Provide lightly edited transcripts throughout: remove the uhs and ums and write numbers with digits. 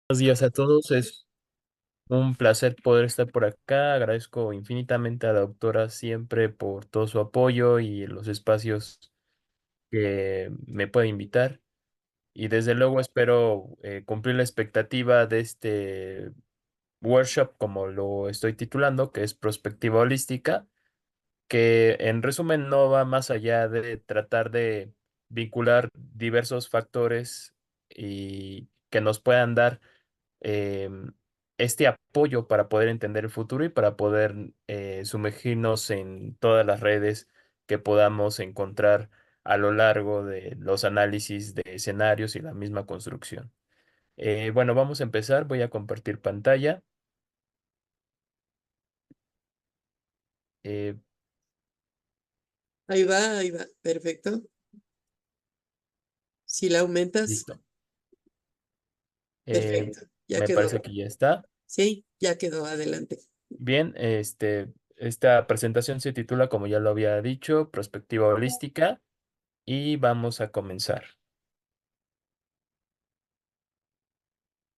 Buenos días a todos, es un placer poder estar por acá. Agradezco infinitamente a la doctora siempre por todo su apoyo y los espacios que me puede invitar. Y desde luego espero cumplir la expectativa de este workshop, como lo estoy titulando, que es Prospectiva Holística, que en resumen no va más allá de tratar de vincular diversos factores y que nos puedan dar este apoyo para poder entender el futuro y para poder sumergirnos en todas las redes que podamos encontrar a lo largo de los análisis de escenarios y la misma construcción. Bueno, vamos a empezar. Voy a compartir pantalla. Eh, Ahí va, perfecto. Si la aumentas, Listo. Eh, perfecto, ya Me quedó. parece que ya está. Sí, ya quedó, adelante. Bien, esta presentación se titula, como ya lo había dicho, Prospectiva Holística y vamos a comenzar.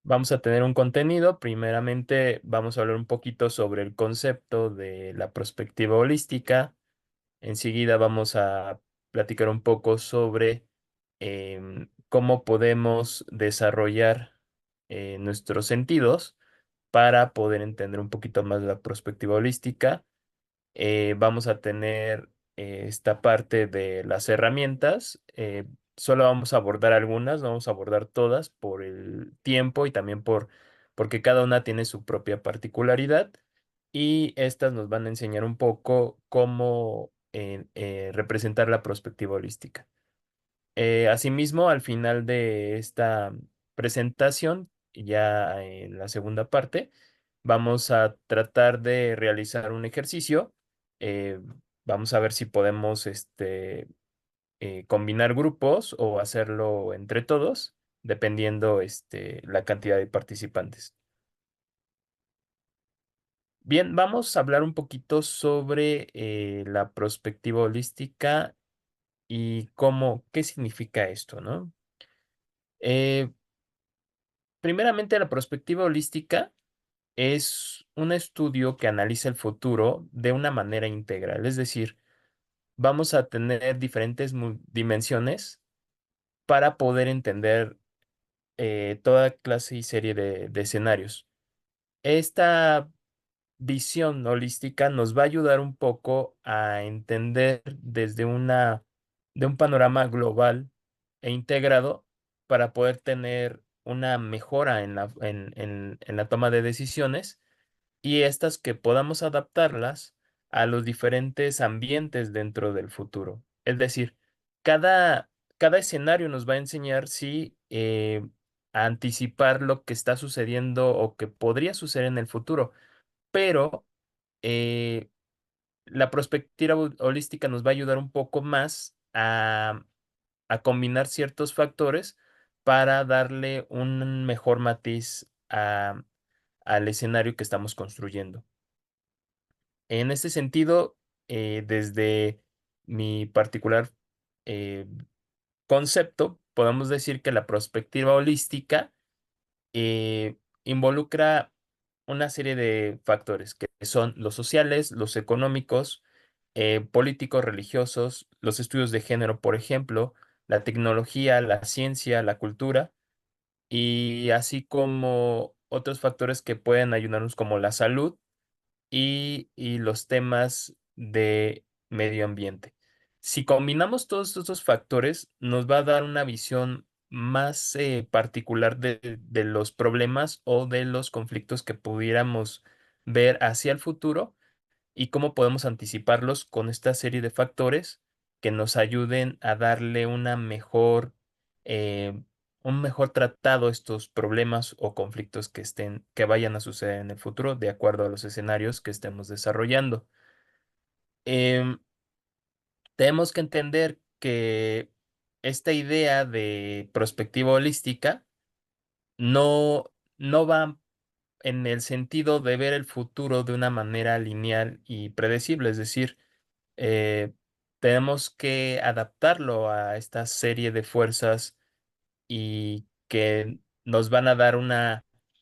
Vamos a tener un contenido. Primeramente, vamos a hablar un poquito sobre el concepto de la perspectiva holística. Enseguida vamos a platicar un poco sobre cómo podemos desarrollar nuestros sentidos para poder entender un poquito más la perspectiva holística. Vamos a tener esta parte de las herramientas. Solo vamos a abordar algunas, no vamos a abordar todas por el tiempo y también porque cada una tiene su propia particularidad y estas nos van a enseñar un poco cómo representar la perspectiva holística. Asimismo, al final de esta presentación, ya en la segunda parte, vamos a tratar de realizar un ejercicio. eh, Vamos a ver si podemos combinar grupos o hacerlo entre todos, dependiendo la cantidad de participantes. Bien, vamos a hablar un poquito sobre la perspectiva holística y qué significa esto, ¿no? Eh, Primeramente, la perspectiva holística es un estudio que analiza el futuro de una manera integral, es decir, vamos a tener diferentes dimensiones para poder entender toda clase y serie de escenarios. Esta visión holística nos va a ayudar un poco a entender desde de un panorama global e integrado para poder tener una mejora en la toma de decisiones y estas que podamos adaptarlas a los diferentes ambientes dentro del futuro. Es decir, cada, cada escenario nos va a enseñar si a anticipar lo que está sucediendo o que podría suceder en el futuro, pero eh, la perspectiva holística nos va a ayudar un poco más a combinar ciertos factores para darle un mejor matiz al escenario que estamos construyendo. En este sentido, desde mi particular eh, concepto, podemos decir que la perspectiva holística involucra una serie de factores que son los sociales, los económicos, políticos, religiosos, los estudios de género, por ejemplo, la tecnología, la ciencia, la cultura, y así como otros factores que pueden ayudarnos como la salud y los temas de medio ambiente. Si combinamos todos estos factores, nos va a dar una visión más particular de los problemas o de los conflictos que pudiéramos ver hacia el futuro y cómo podemos anticiparlos con esta serie de factores que nos ayuden a darle eh, un mejor tratado a estos problemas o conflictos que vayan a suceder en el futuro, de acuerdo a los escenarios que estemos desarrollando. Em, Tenemos que entender que esta idea de perspectiva holística no va en el sentido de ver el futuro de una manera lineal y predecible, es decir, eh, tenemos que adaptarlo a esta serie de fuerzas y que nos van a dar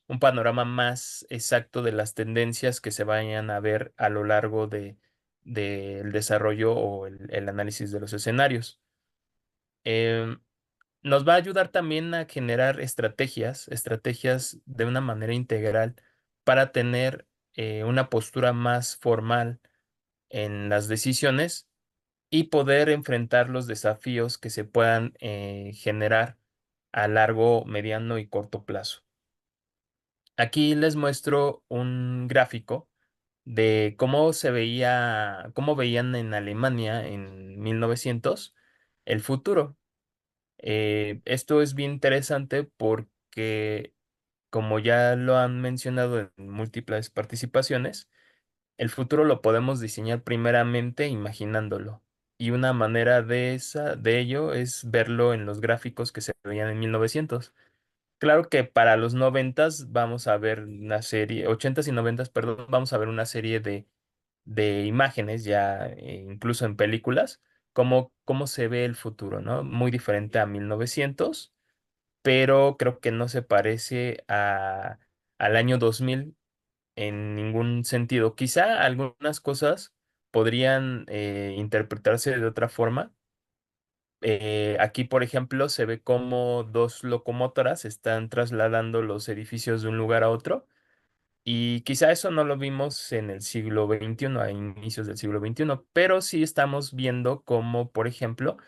un panorama más exacto de las tendencias que se vayan a ver a lo largo del desarrollo o el análisis de los escenarios. Em, Nos va a ayudar también a generar estrategias de una manera integral para tener una postura más formal en las decisiones y poder enfrentar los desafíos que se puedan generar a largo, mediano y corto plazo. Aquí les muestro un gráfico de cómo cómo veían en Alemania en 1900 el futuro. Esto es bien interesante porque, como ya lo han mencionado en múltiples participaciones, el futuro lo podemos diseñar primeramente imaginándolo. Y una manera de ello es verlo en los gráficos que se veían en 1900. Claro que para los noventas vamos a ver una serie, ochentas y noventas, perdón, vamos a ver una serie de imágenes ya incluso en películas, cómo se ve el futuro, ¿no? Muy diferente a 1900, pero creo que no se parece al año 2000 en ningún sentido. Quizá algunas cosas podrían interpretarse de otra forma. Aquí, por ejemplo, se ve cómo dos locomotoras están trasladando los edificios de un lugar a otro. Y quizá eso no lo vimos en el siglo XXI, a inicios del siglo XXI, pero sí estamos viendo cómo, por ejemplo,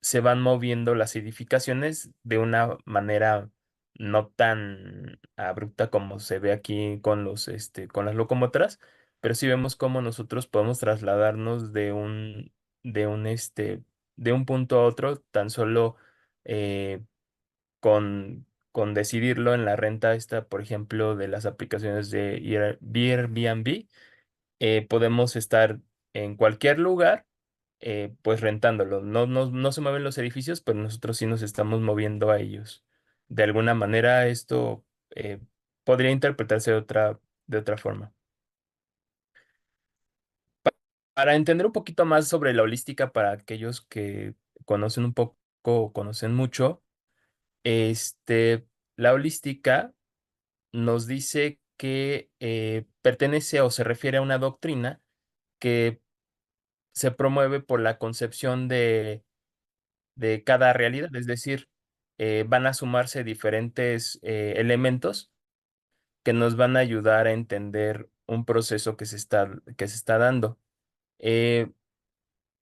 se van moviendo las edificaciones de una manera no tan abrupta como se ve aquí con con las locomotoras, pero sí vemos cómo nosotros podemos trasladarnos de de un punto a otro tan solo eh, con decidirlo en la renta esta, por ejemplo, de las aplicaciones de Airbnb. Podemos estar en cualquier lugar, pues rentándolo. No se mueven los edificios, pero nosotros sí nos estamos moviendo a ellos. De alguna manera, esto podría interpretarse de otra forma. Para entender un poquito más sobre la holística, para aquellos que conocen un poco o conocen mucho, la holística nos dice que pertenece o se refiere a una doctrina que se promueve por la concepción de cada realidad, es decir, van a sumarse diferentes elementos que nos van a ayudar a entender un proceso que se está dando. Eh,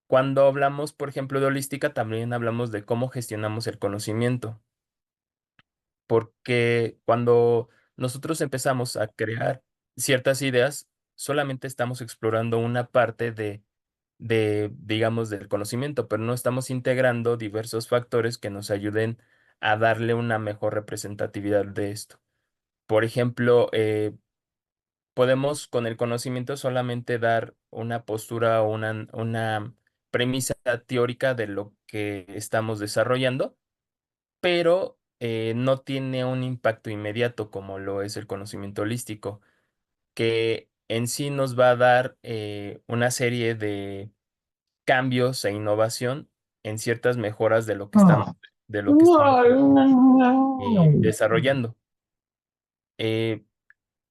Cuando hablamos, por ejemplo, de holística, también hablamos de cómo gestionamos el conocimiento, porque cuando nosotros empezamos a crear ciertas ideas, solamente estamos explorando una parte digamos, del conocimiento, pero no estamos integrando diversos factores que nos ayuden a darle una mejor representatividad de esto. Por ejemplo, podemos con el conocimiento solamente dar una postura o una premisa teórica de lo que estamos desarrollando, pero no tiene un impacto inmediato como lo es el conocimiento holístico, que en sí nos va a dar una serie de cambios e innovación en ciertas mejoras de lo que estamos desarrollando. Eh,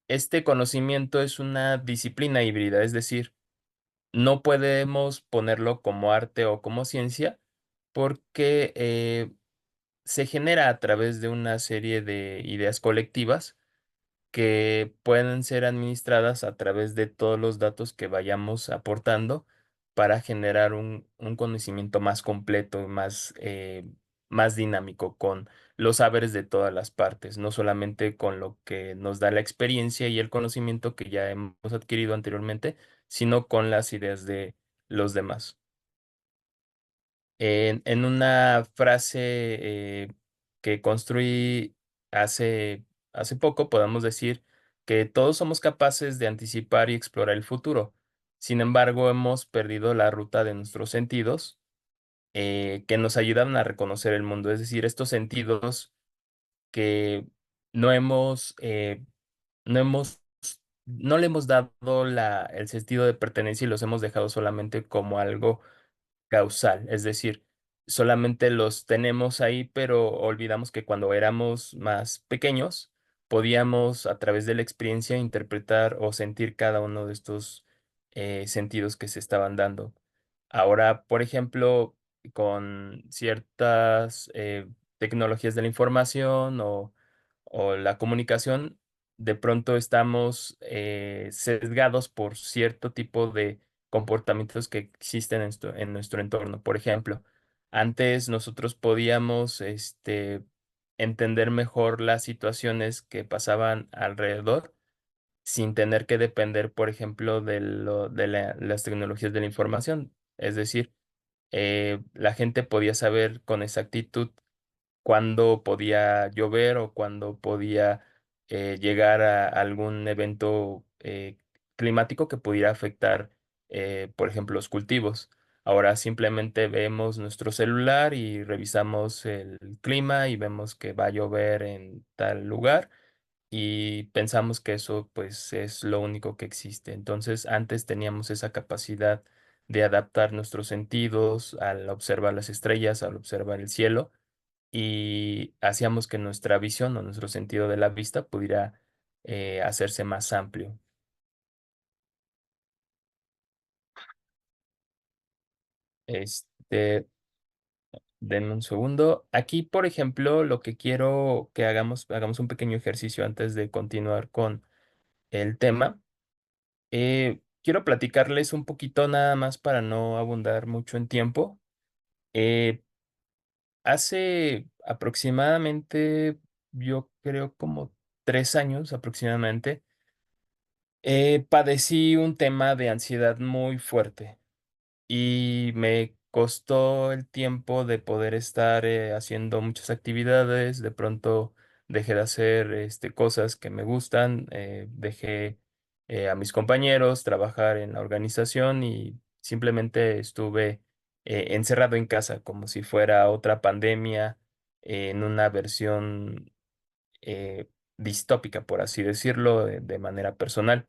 este conocimiento es una disciplina híbrida, es decir, no podemos ponerlo como arte o como ciencia porque se genera a través de una serie de ideas colectivas que pueden ser administradas a través de todos los datos que vayamos aportando para generar un conocimiento más completo, más dinámico, con los saberes de todas las partes, no solamente con lo que nos da la experiencia y el conocimiento que ya hemos adquirido anteriormente, sino con las ideas de los demás. En una frase que construí hace, hace poco, podemos decir que todos somos capaces de anticipar y explorar el futuro. Sin embargo, hemos perdido la ruta de nuestros sentidos que nos ayudan a reconocer el mundo. Es decir, estos sentidos que no hemos, no hemos, no le hemos dado el sentido de pertenencia y los hemos dejado solamente como algo causal, es decir, solamente los tenemos ahí, pero olvidamos que cuando éramos más pequeños, podíamos a través de la experiencia interpretar o sentir cada uno de estos sentidos que se estaban dando. Ahora, por ejemplo, con ciertas tecnologías de la información o la comunicación, de pronto estamos sesgados por cierto tipo de comportamientos que existen en nuestro entorno. Por ejemplo, antes nosotros podíamos entender mejor las situaciones que pasaban alrededor sin tener que depender, por ejemplo, las tecnologías de la información. Es decir, la gente podía saber con exactitud cuándo podía llover o cuándo podía llegar a algún evento climático que pudiera afectar, por ejemplo, los cultivos. Ahora simplemente vemos nuestro celular y revisamos el clima y vemos que va a llover en tal lugar y pensamos que eso pues es lo único que existe. Entonces, antes teníamos esa capacidad de adaptar nuestros sentidos al observar las estrellas, al observar el cielo y hacíamos que nuestra visión o nuestro sentido de la vista pudiera hacerse más amplio. Este, denme un segundo. Aquí, por ejemplo, lo que quiero que hagamos un pequeño ejercicio antes de continuar con el tema. Quiero platicarles un poquito nada más para no abundar mucho en tiempo. Eh, Hace aproximadamente, yo creo como 3 años aproximadamente, padecí un tema de ansiedad muy fuerte y me costó el tiempo de poder estar haciendo muchas actividades. De pronto dejé de hacer cosas que me gustan, dejé a mis compañeros trabajar en la organización y simplemente estuve encerrado en casa como si fuera otra pandemia en una versión distópica, por así decirlo, de manera personal.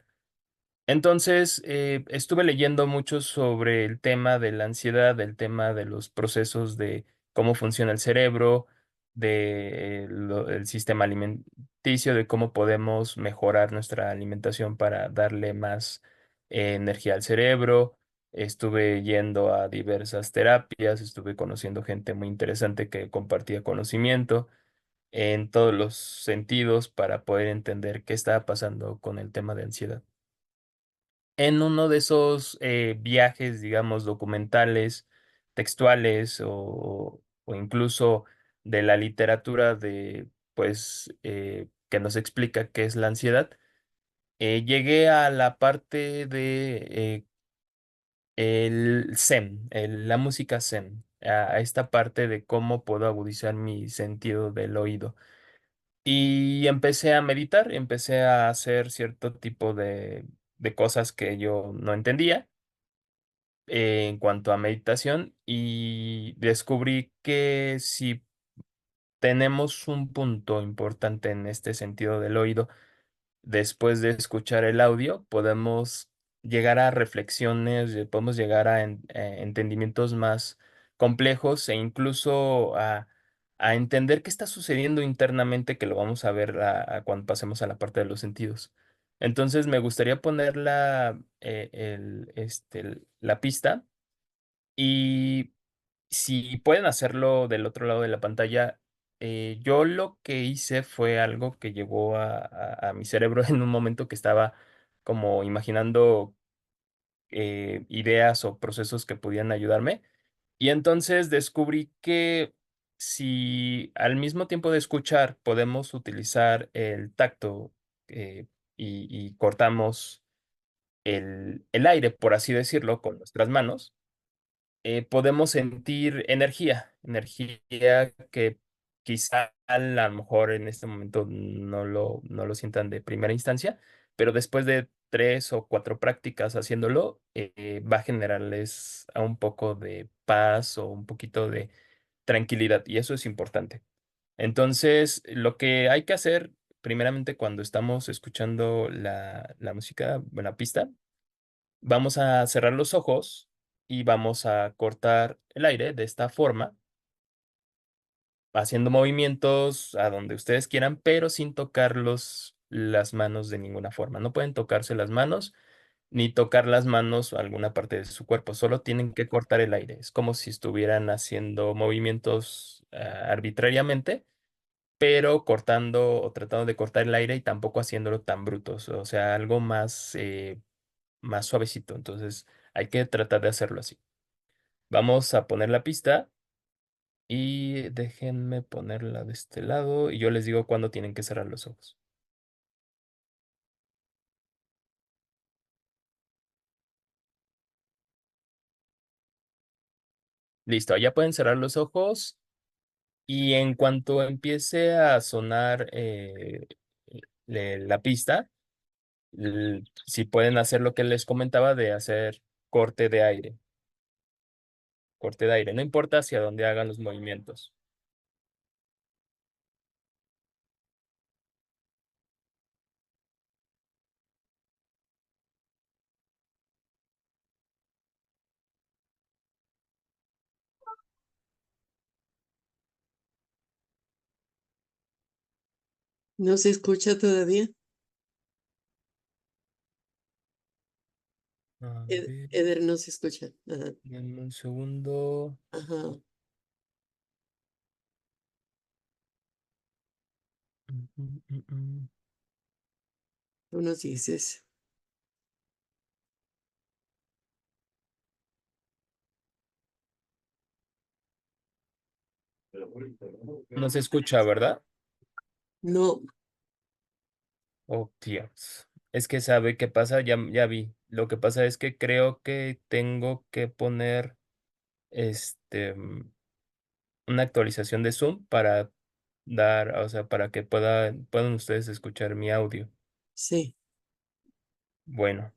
Entonces, estuve leyendo mucho sobre el tema de la ansiedad, el tema de los procesos de cómo funciona el cerebro, del sistema alimenticio, de cómo podemos mejorar nuestra alimentación para darle más energía al cerebro. Estuve yendo a diversas terapias, estuve conociendo gente muy interesante que compartía conocimiento en todos los sentidos para poder entender qué estaba pasando con el tema de ansiedad. En uno de esos viajes, digamos, documentales, textuales o incluso de la literatura pues, que nos explica qué es la ansiedad, llegué a la parte de el Zen, la música Zen, a esta parte de cómo puedo agudizar mi sentido del oído. Y empecé a meditar, empecé a hacer cierto tipo de cosas que yo no entendía en cuanto a meditación y descubrí que si tenemos un punto importante en este sentido del oído, después de escuchar el audio, podemos llegar a reflexiones, podemos llegar a entendimientos más complejos e incluso a entender qué está sucediendo internamente, que lo vamos a ver a cuando pasemos a la parte de los sentidos. Entonces me gustaría poner la pista y si pueden hacerlo del otro lado de la pantalla, yo lo que hice fue algo que llegó a mi cerebro en un momento que estaba como imaginando ideas o procesos que pudieran ayudarme. Y entonces descubrí que si al mismo tiempo de escuchar podemos utilizar el tacto y cortamos el aire, por así decirlo, con nuestras manos, podemos sentir energía que quizá a lo mejor en este momento no lo sientan de primera instancia, pero después de 3 o 4 prácticas haciéndolo, va a generarles a un poco de paz o un poquito de tranquilidad, y eso es importante. Entonces, lo que hay que hacer, primeramente, cuando estamos escuchando la música, la pista, vamos a cerrar los ojos y vamos a cortar el aire de esta forma. haciendo movimientos a donde ustedes quieran, pero sin tocarlos las manos de ninguna forma. No pueden tocarse las manos ni tocar las manos a alguna parte de su cuerpo, solo tienen que cortar el aire. Es como si estuvieran haciendo movimientos arbitrariamente, pero cortando o tratando de cortar el aire y tampoco haciéndolo tan brutos, o sea, algo más, más suavecito. Entonces hay que tratar de hacerlo así. Vamos a poner la pista y déjenme ponerla de este lado y yo les digo cuándo tienen que cerrar los ojos. Listo, ya pueden cerrar los ojos. Y en cuanto empiece a sonar la pista, si pueden hacer lo que les comentaba de hacer corte de aire, corte de aire, no importa hacia dónde hagan los movimientos. ¿No se escucha todavía? A ver, Eder, no se escucha. Ajá, denme un segundo. ajá. Mm. Tú nos dices. No se escucha, ¿verdad? No, Oh, Dios. Es que sabe qué pasa, ya vi. Lo que pasa es que creo que tengo que poner este. Una actualización de Zoom para dar, o sea, para que puedan ustedes escuchar mi audio. sí. Bueno,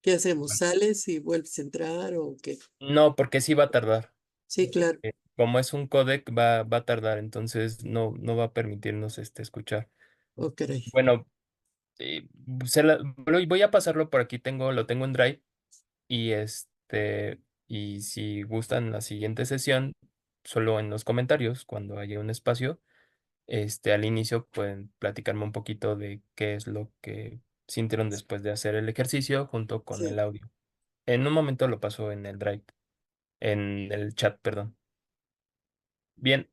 ¿Qué hacemos? ¿Sales y vuelves a entrar o qué? no, porque sí va a tardar. Sí, claro. Como es un codec, va a tardar, entonces no va a permitirnos escuchar. Oh, caray. Bueno, voy a pasarlo por aquí, lo tengo en Drive, y y si gustan la siguiente sesión, solo en los comentarios, cuando haya un espacio. Al inicio pueden platicarme un poquito de qué es lo que sintieron después de hacer el ejercicio junto con el Sí. audio. En un momento lo paso en el Drive, en el chat, perdón. Bien,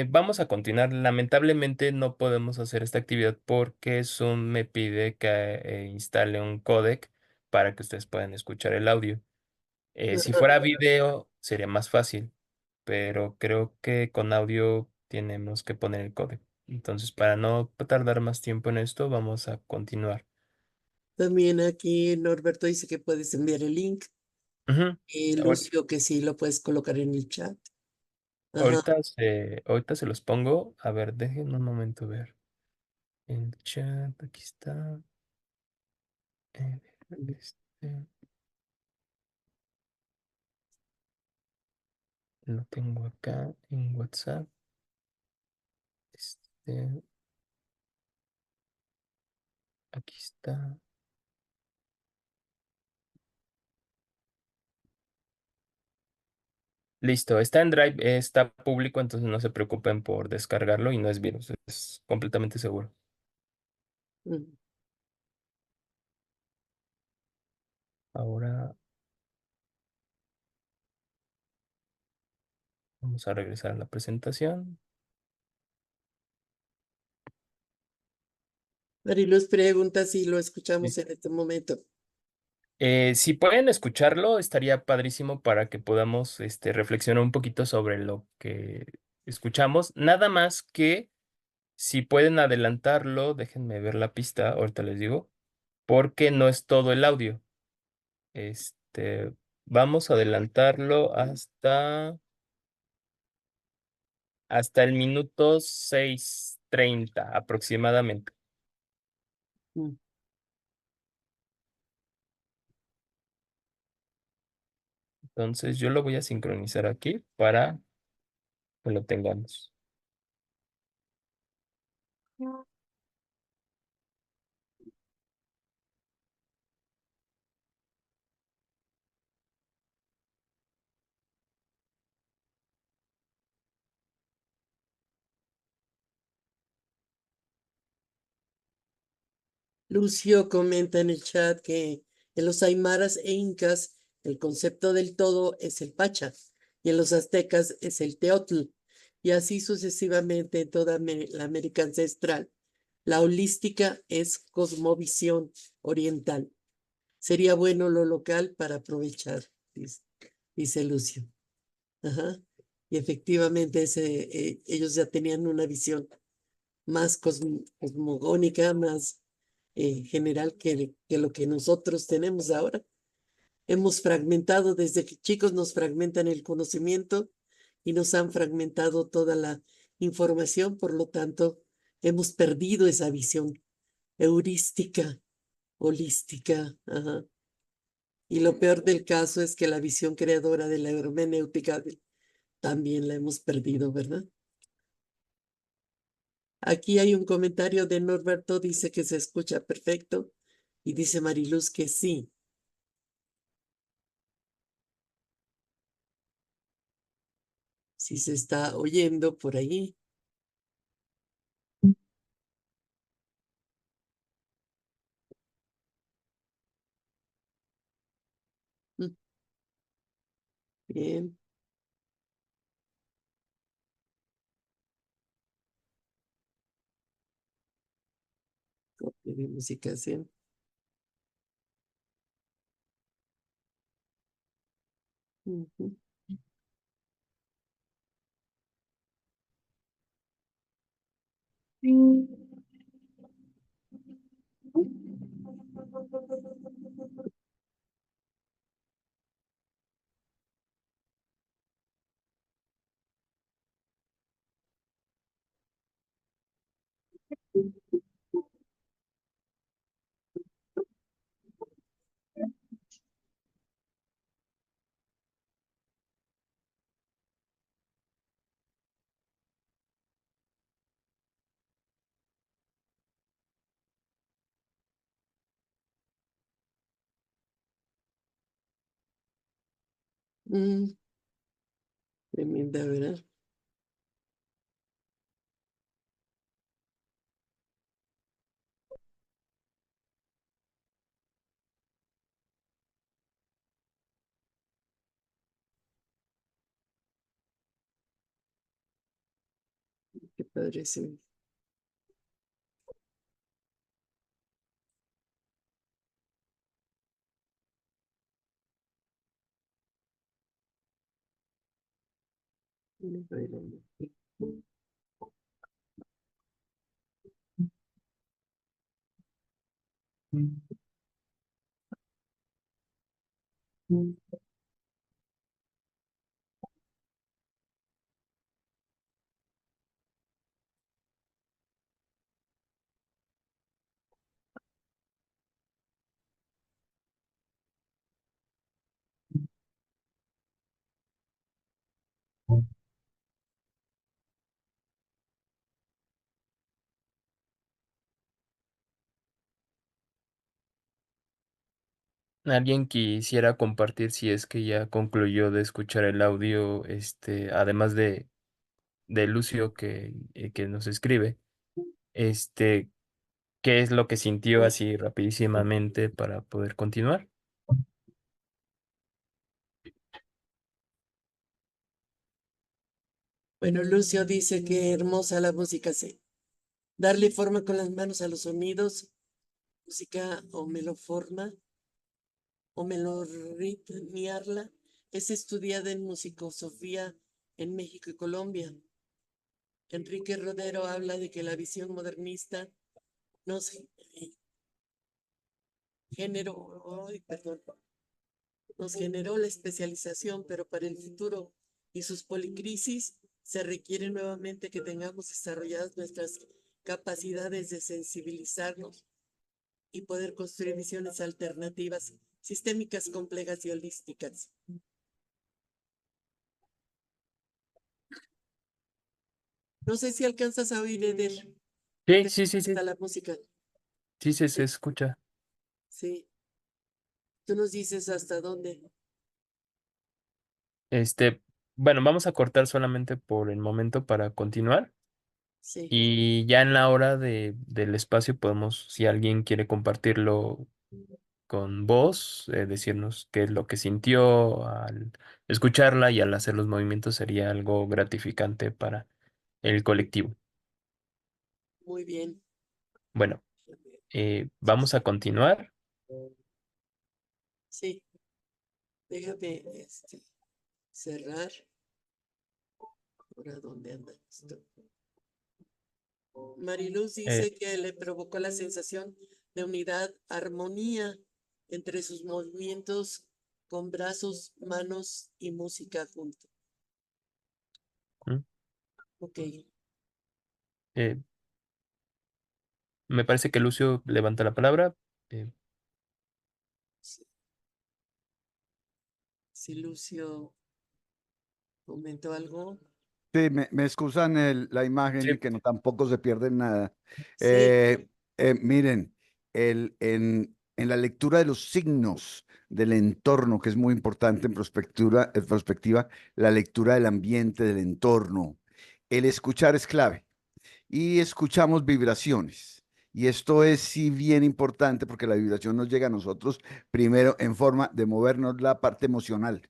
vamos a continuar. Lamentablemente no podemos hacer esta actividad porque Zoom me pide que instale un códec para que ustedes puedan escuchar el audio. Si Ajá. fuera video sería más fácil, pero creo que con audio tenemos que poner el códec. Entonces, para no tardar más tiempo en esto, vamos a continuar. También aquí Norberto dice que puedes enviar el link. Ujú. Y Ahor- Lucio que sí lo puedes colocar en el chat. Ajá. ahorita se los pongo. A ver, déjenme un momento ver. El chat, aquí está. Eh, este, lo tengo acá en WhatsApp. Este, aquí está. Listo, está en Drive, está público, entonces no se preocupen por descargarlo y no es virus, es completamente seguro. Mm. Ahora vamos a regresar a la presentación. Mariluz pregunta si lo escuchamos Listo. en este momento. Si pueden escucharlo, estaría padrísimo para que podamos reflexionar un poquito sobre lo que escuchamos. Nada más que si pueden adelantarlo, déjenme ver la pista, ahorita les digo, porque no es todo el audio. Vamos a adelantarlo hasta el minuto 6:30 aproximadamente. Mm. Entonces yo lo voy a sincronizar aquí para que lo tengamos. Lucio comenta en el chat que en los aymaras e incas el concepto del todo es el pacha y en los aztecas es el teotl y así sucesivamente en toda la América ancestral. La holística es cosmovisión oriental. Sería bueno lo local para aprovechar, dice Lucio. Ajá. Y efectivamente ellos ya tenían una visión más cosmogónica, más general que lo que nosotros tenemos ahora. Hemos fragmentado, desde que chicos nos fragmentan el conocimiento y nos han fragmentado toda la información, por lo tanto, hemos perdido esa visión heurística, holística. Ajá. Y lo peor del caso es que la visión creadora de la hermenéutica también la hemos perdido, ¿verdad? Aquí hay un comentario de Norberto, dice que se escucha perfecto y dice Mariluz que sí, sí se está oyendo por ahí. Mm, bien, copia de musicación. Ujú. Mm, tremenda, ¿verdad? Qué padre, sí. ¿Alguien quisiera compartir si es que ya concluyó de escuchar el audio, además de Lucio que nos escribe, este, qué es lo que sintió así rapidísimamente para poder continuar? Bueno, Lucio dice que hermosa la música, sí. Darle forma con las manos a los sonidos, música o meloforma o melorritmiarla, es estudiada en musicosofía en México y Colombia. Enrique Rodero habla de que la visión modernista nos generó, ay, perdón, nos generó la especialización, pero para el futuro y sus policrisis se requiere nuevamente que tengamos desarrolladas nuestras capacidades de sensibilizarnos y poder construir visiones alternativas, sistémicas, complejas y holísticas. No sé si alcanzas a oír, Eder. Sí, ¿Qué sí, sí, está sí, la música? sí se Sí, escucha. sí. Tú nos dices hasta dónde. Este, bueno, vamos a cortar solamente por el momento para continuar. sí, Y ya en la hora del espacio podemos, si alguien quiere compartirlo con voz, decirnos qué es lo que sintió al escucharla y al hacer los movimientos sería algo gratificante para el colectivo. muy bien. Bueno, vamos a continuar. Sí, déjame cerrar. ¿Por a dónde anda esto? Mariluz Eh, dice que le provocó la sensación de unidad, armonía entre sus movimientos con brazos, manos y música junto. mm, Ok, eh, Me parece que Lucio levanta la palabra. Eh, si, si Lucio comentó algo. Sí, me excusan la imagen sí. y que no tampoco se pierde nada. Sí, Miren, en la lectura de los signos del entorno, que es muy importante en perspectiva, la lectura del ambiente, del entorno, el escuchar es clave y escuchamos vibraciones. Y esto es sí bien importante porque la vibración nos llega a nosotros primero en forma de movernos la parte emocional.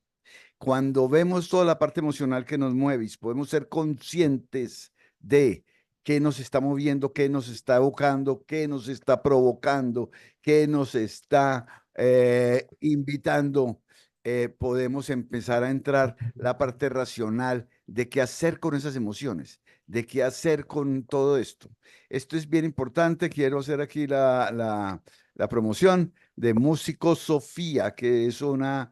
Cuando vemos toda la parte emocional que nos mueve y podemos ser conscientes de qué nos está moviendo, qué nos está evocando, qué nos está provocando, qué nos está invitando, podemos empezar a entrar la parte racional de qué hacer con esas emociones, de qué hacer con todo esto. Esto es bien importante. Quiero hacer aquí la promoción de Musicosofía, que es una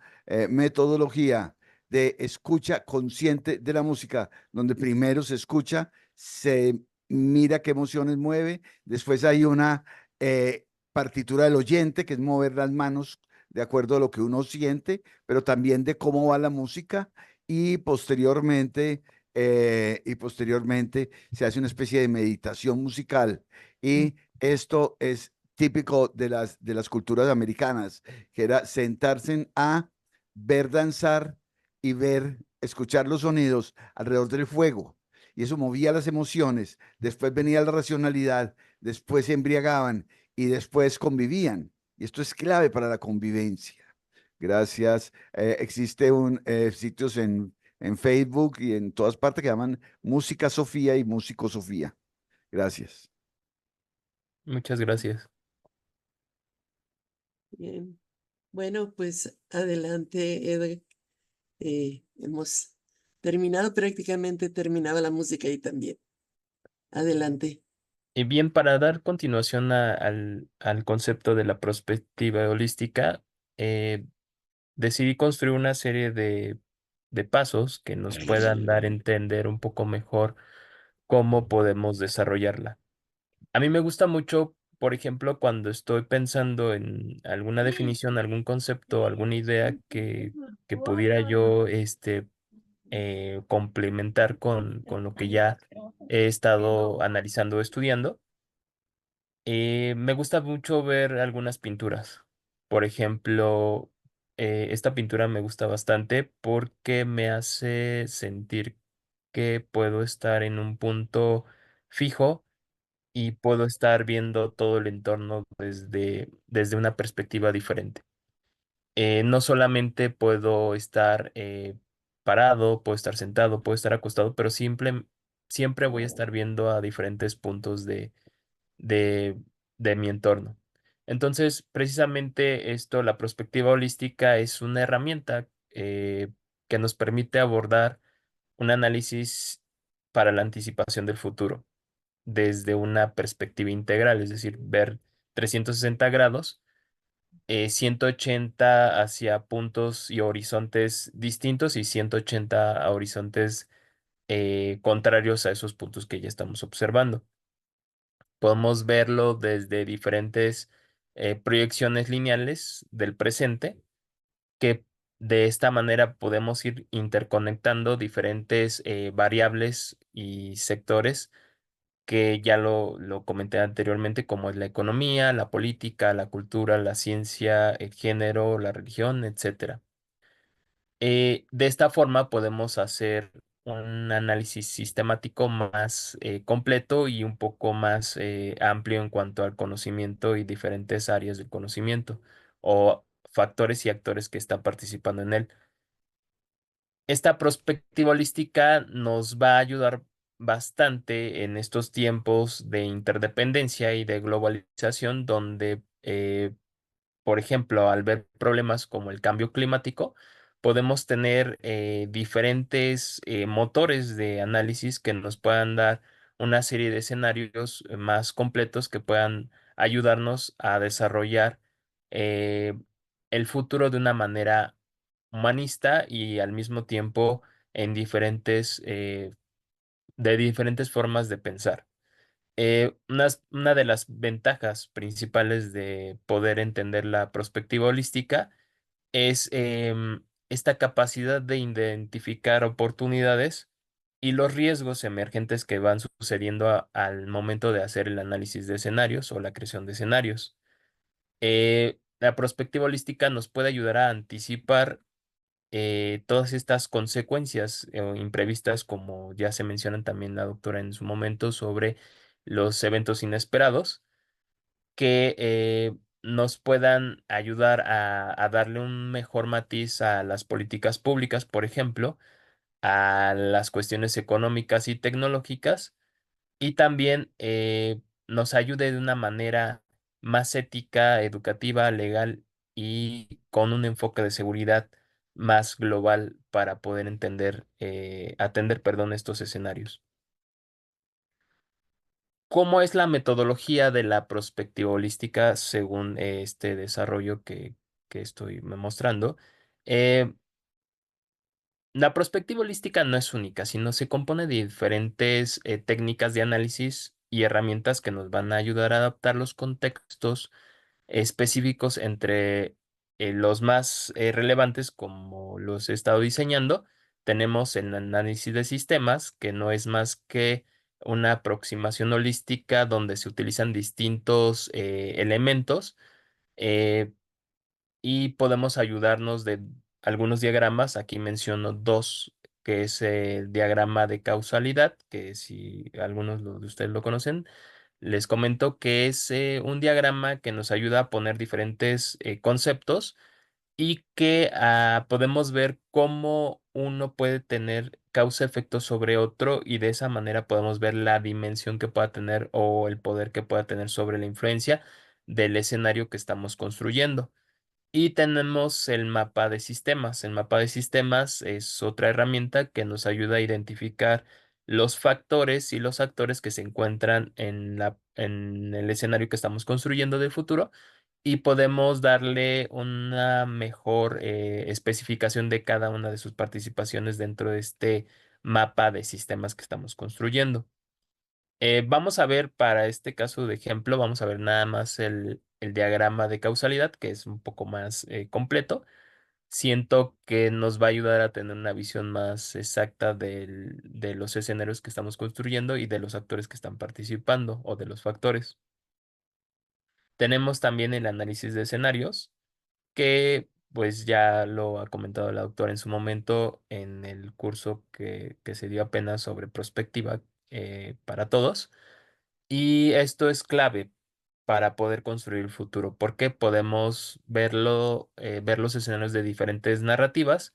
metodología de escucha consciente de la música, donde primero se escucha, se mira qué emociones mueve, después hay una partitura del oyente, que es mover las manos de acuerdo a lo que uno siente, pero también de cómo va la música y posteriormente se hace una especie de meditación musical y esto es típico de las culturas americanas, que era sentarse a ver danzar y escuchar los sonidos alrededor del fuego. Y eso movía las emociones. Después venía la racionalidad, después se embriagaban y después convivían. Y esto es clave para la convivencia. Gracias. Existe sitios en Facebook y en todas partes que llaman Música Sofía y Músico Sofía. Gracias. Muchas gracias. bien. Bueno, pues adelante, Eder. Hemos terminado, prácticamente terminaba la música ahí también. Adelante. Y bien, para dar continuación al concepto de la perspectiva holística, eh, decidí construir una serie de pasos que nos puedan dar a entender un poco mejor cómo podemos desarrollarla. A mí me gusta mucho, por ejemplo, cuando estoy pensando en alguna definición, algún concepto, alguna idea que pudiera yo complementar con lo que ya he estado analizando o estudiando. Me gusta mucho ver algunas pinturas. Por ejemplo, esta pintura me gusta bastante porque me hace sentir que puedo estar en un punto fijo y puedo estar viendo todo el entorno desde una perspectiva diferente. No solamente puedo estar parado, puedo estar sentado, puedo estar acostado, pero siempre voy a estar viendo a diferentes puntos de, de mi entorno. Entonces, precisamente esto, la perspectiva holística es una herramienta que nos permite abordar un análisis para la anticipación del futuro desde una perspectiva integral, es decir, ver 360 grados, 180 hacia puntos y horizontes distintos y 180 a horizontes contrarios a esos puntos que ya estamos observando. Podemos verlo desde diferentes proyecciones lineales del presente, que de esta manera podemos ir interconectando diferentes variables y sectores que ya lo comenté anteriormente, como es la economía, la política, la cultura, la ciencia, el género, la religión, etcétera. De esta forma podemos hacer un análisis sistemático más completo y un poco más amplio en cuanto al conocimiento y diferentes áreas del conocimiento o factores y actores que están participando en él. Esta perspectiva holística nos va a ayudar bastante en estos tiempos de interdependencia y de globalización, donde por ejemplo, al ver problemas como el cambio climático, podemos tener diferentes motores de análisis que nos puedan dar una serie de escenarios más completos que puedan ayudarnos a desarrollar eh, el futuro de una manera humanista y al mismo tiempo en de diferentes formas de pensar. Una de las ventajas principales de poder entender la perspectiva holística es esta capacidad de identificar oportunidades y los riesgos emergentes que van sucediendo al momento de hacer el análisis de escenarios o la creación de escenarios. La perspectiva holística nos puede ayudar a anticipar todas estas consecuencias imprevistas, como ya se mencionan también la doctora en su momento, sobre los eventos inesperados que nos puedan ayudar a darle un mejor matiz a las políticas públicas, por ejemplo, a las cuestiones económicas y tecnológicas, y también nos ayude de una manera más ética, educativa, legal y con un enfoque de seguridad más global para poder atender, perdón, estos escenarios. ¿Cómo es la metodología de la prospectiva holística según este desarrollo que estoy mostrando? Eh, la perspectiva holística no es única, sino se compone de diferentes técnicas de análisis y herramientas que nos van a ayudar a adaptar los contextos específicos entre los más relevantes, como los he estado diseñando. Tenemos el análisis de sistemas, que no es más que una aproximación holística donde se utilizan distintos elementos. eh, y podemos ayudarnos de algunos diagramas. Aquí menciono dos, que es el diagrama de causalidad, que si algunos de ustedes lo conocen, les comento que es un diagrama que nos ayuda a poner diferentes conceptos y que podemos ver cómo uno puede tener causa-efecto sobre otro y de esa manera podemos ver la dimensión que pueda tener o el poder que pueda tener sobre la influencia del escenario que estamos construyendo. Y tenemos el mapa de sistemas. El mapa de sistemas es otra herramienta que nos ayuda a identificar los factores y los actores que se encuentran en el escenario que estamos construyendo del futuro y podemos darle una mejor especificación de cada una de sus participaciones dentro de este mapa de sistemas que estamos construyendo. Vamos a ver para este caso de ejemplo, vamos a ver nada más el diagrama de causalidad, que es un poco más completo. Siento que nos va a ayudar a tener una visión más exacta de los escenarios que estamos construyendo y de los actores que están participando o de los factores. Tenemos también el análisis de escenarios, que pues ya lo ha comentado la doctora en su momento en el curso que se dio apenas sobre prospectiva para todos. Y esto es clave para poder construir el futuro, porque podemos ver los escenarios de diferentes narrativas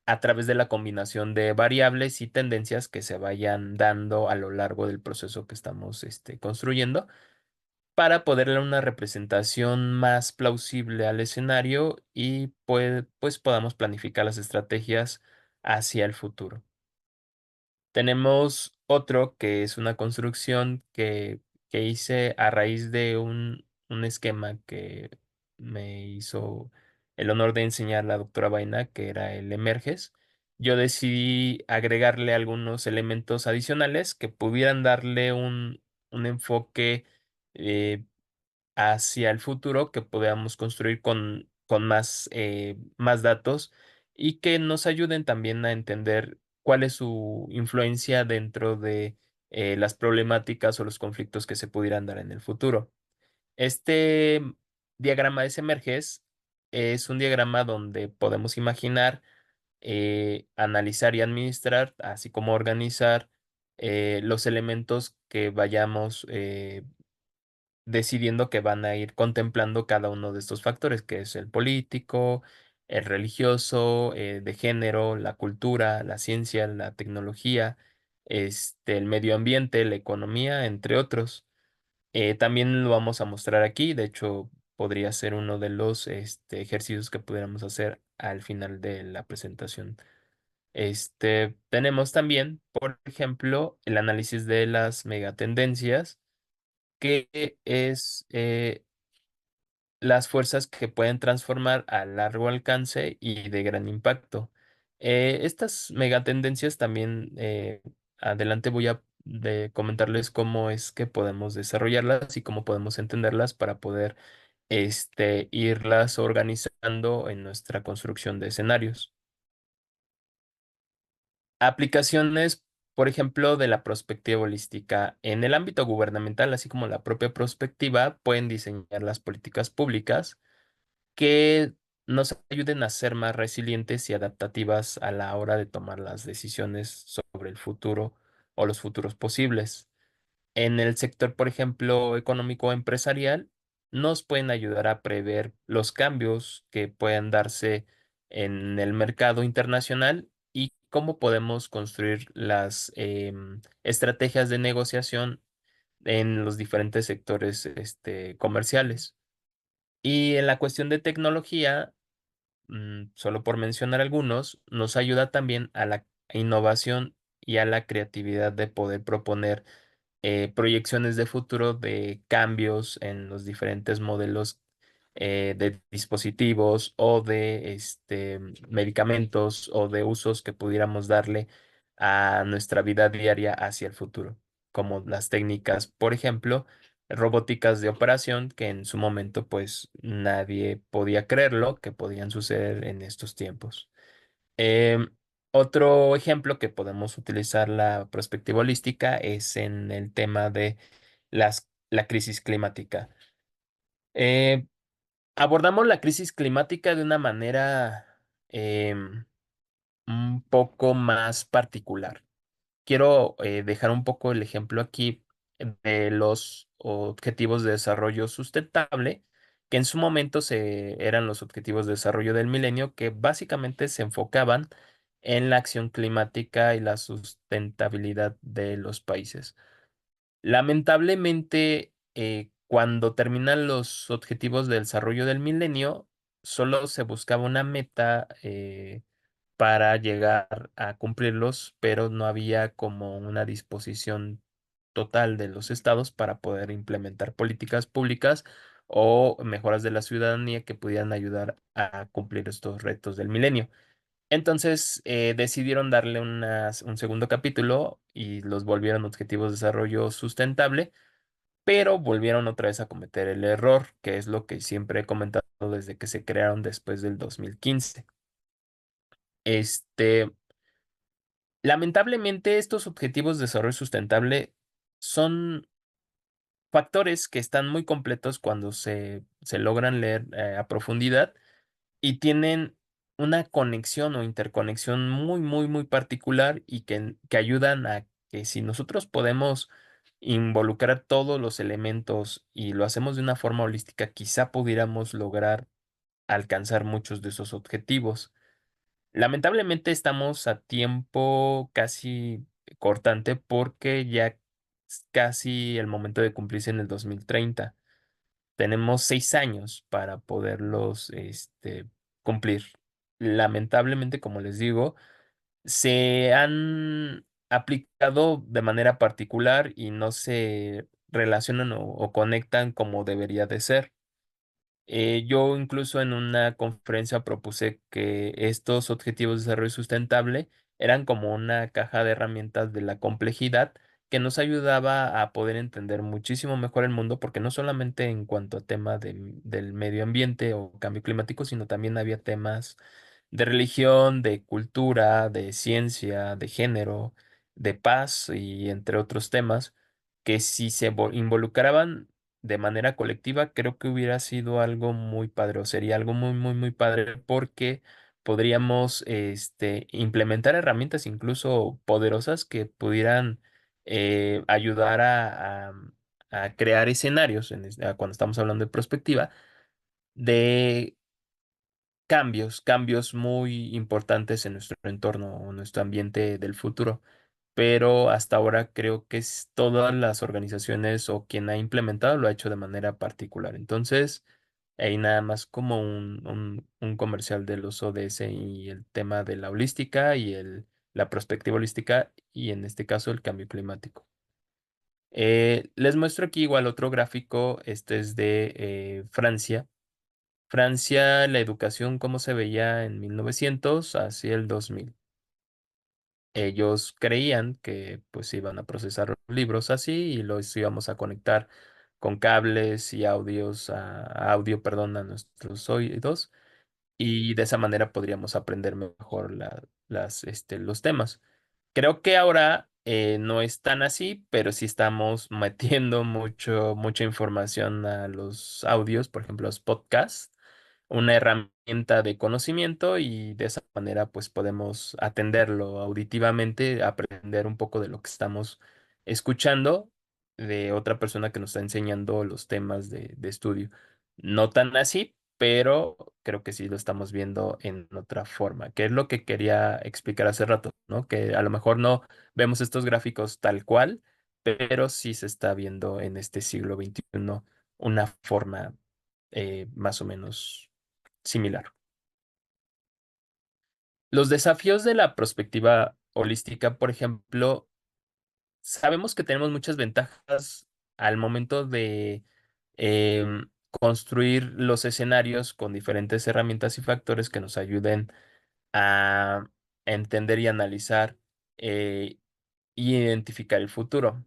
a través de la combinación de variables y tendencias que se vayan dando a lo largo del proceso que estamos construyendo, para poder dar una representación más plausible al escenario y pues podamos planificar las estrategias hacia el futuro. Tenemos otro que es una construcción que hice a raíz de un esquema que me hizo el honor de enseñar la doctora Vaina, que era el Emerges. Yo decidí agregarle algunos elementos adicionales que pudieran darle un enfoque eh, hacia el futuro que podamos construir con más datos y que nos ayuden también a entender cuál es su influencia dentro de las problemáticas o los conflictos que se pudieran dar en el futuro. Este diagrama de Semerges es un diagrama donde podemos imaginar analizar y administrar, así como organizar los elementos que vayamos decidiendo que van a ir contemplando cada uno de estos factores, que es el político, el religioso, de género, la cultura, la ciencia, la tecnología, el medio ambiente, la economía, entre otros. También lo vamos a mostrar aquí, de hecho, podría ser uno de los ejercicios que pudiéramos hacer al final de la presentación. Tenemos también, por ejemplo, el análisis de las megatendencias, que es las fuerzas que pueden transformar a largo alcance y de gran impacto. Estas megatendencias también, adelante voy a comentarles cómo es que podemos desarrollarlas y cómo podemos entenderlas para poder irlas organizando en nuestra construcción de escenarios. Aplicaciones, por ejemplo, de la perspectiva holística. En el ámbito gubernamental, así como la propia perspectiva, pueden diseñar las políticas públicas que nos ayuden a ser más resilientes y adaptativas a la hora de tomar las decisiones sobre el futuro o los futuros posibles. En el sector, por ejemplo, económico o empresarial, nos pueden ayudar a prever los cambios que puedan darse en el mercado internacional y cómo podemos construir las estrategias de negociación en los diferentes sectores comerciales. Y en la cuestión de tecnología, solo por mencionar algunos, nos ayuda también a la innovación y a la creatividad de poder proponer proyecciones de futuro de cambios en los diferentes modelos de dispositivos o de medicamentos o de usos que pudiéramos darle a nuestra vida diaria hacia el futuro, como las técnicas, por ejemplo, robóticas de operación que en su momento pues nadie podía creerlo que podían suceder en estos tiempos. Em, Otro ejemplo que podemos utilizar la perspectiva holística es en el tema de la crisis climática. Eh, Abordamos la crisis climática de una manera em, un poco más particular. Quiero dejar un poco el ejemplo aquí de los objetivos de desarrollo sustentable, que en su momento eran los objetivos de desarrollo del milenio, que básicamente se enfocaban en la acción climática y la sustentabilidad de los países. Lamentablemente, cuando terminan los objetivos de desarrollo del milenio, solo se buscaba una meta para llegar a cumplirlos, pero no había como una disposición total de los estados para poder implementar políticas públicas o mejoras de la ciudadanía que pudieran ayudar a cumplir estos retos del milenio. Entonces decidieron darle un segundo capítulo y los volvieron objetivos de desarrollo sustentable, pero volvieron otra vez a cometer el error, que es lo que siempre he comentado desde que se crearon después del 2015. Este, Lamentablemente, estos objetivos de desarrollo sustentable son factores que están muy completos cuando se logran leer a profundidad y tienen una conexión o interconexión muy, muy, muy particular y que ayudan a que si nosotros podemos involucrar todos los elementos y lo hacemos de una forma holística, quizá pudiéramos lograr alcanzar muchos de esos objetivos. Lamentablemente estamos a tiempo casi cortante porque ya es casi el momento de cumplirse en el 2030. Tenemos 6 años para poderlos cumplir. Lamentablemente, como les digo, se han aplicado de manera particular y no se relacionan o conectan como debería de ser. Yo incluso en una conferencia propuse que estos objetivos de desarrollo sustentable eran como una caja de herramientas de la complejidad que nos ayudaba a poder entender muchísimo mejor el mundo, porque no solamente en cuanto a tema del medio ambiente o cambio climático, sino también había temas de religión, de cultura, de ciencia, de género, de paz y entre otros temas que si se involucraban de manera colectiva, creo que hubiera sido algo muy padre, o sería algo muy, muy, muy padre, porque podríamos implementar herramientas incluso poderosas que pudieran ayudar a crear escenarios, cuando estamos hablando de perspectiva, de cambios muy importantes en nuestro entorno o nuestro ambiente del futuro. Pero hasta ahora creo que todas las organizaciones o quien ha implementado lo ha hecho de manera particular. Entonces, ahí nada más como un comercial del uso de ese y el tema de la holística y la perspectiva holística y en este caso el cambio climático. Les muestro aquí igual otro gráfico, este es de Francia. Francia, la educación, cómo se veía en 1900 hacia el 2000. Ellos creían que pues iban a procesar los libros así y los íbamos a conectar con cables y audio, perdón, a nuestros oídos y de esa manera podríamos aprender mejor los temas. Creo que ahora no es tan así, pero sí estamos metiendo mucha información a los audios, por ejemplo, los podcasts, una herramienta de conocimiento y de esa manera pues podemos atenderlo auditivamente, aprender un poco de lo que estamos escuchando de otra persona que nos está enseñando los temas de estudio. No tan así, pero creo que sí lo estamos viendo en otra forma, que es lo que quería explicar hace rato, ¿no? Que a lo mejor no vemos estos gráficos tal cual, pero sí se está viendo en este siglo XXI una forma más o menos similar. Los desafíos de la perspectiva holística, por ejemplo, sabemos que tenemos muchas ventajas al momento de construir los escenarios con diferentes herramientas y factores que nos ayuden a entender y analizar y identificar el futuro.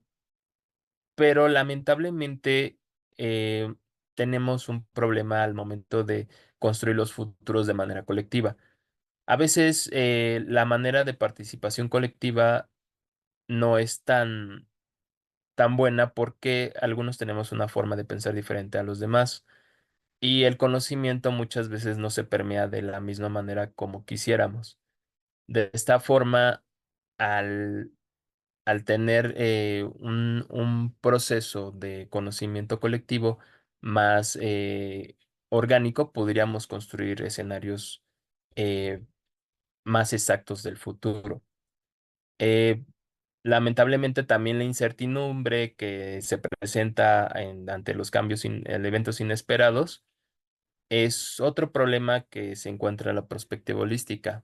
Pero lamentablemente eh, tenemos un problema al momento de construir los futuros de manera colectiva. A veces la manera de participación colectiva no es tan buena porque algunos tenemos una forma de pensar diferente a los demás y el conocimiento muchas veces no se permea de la misma manera como quisiéramos. De esta forma, al, al tener un proceso de conocimiento colectivo más orgánico, podríamos construir escenarios eh, más exactos del futuro. Eh, Lamentablemente también la incertidumbre que se presenta ante los en eventos inesperados es otro problema que se encuentra en la perspectiva holística,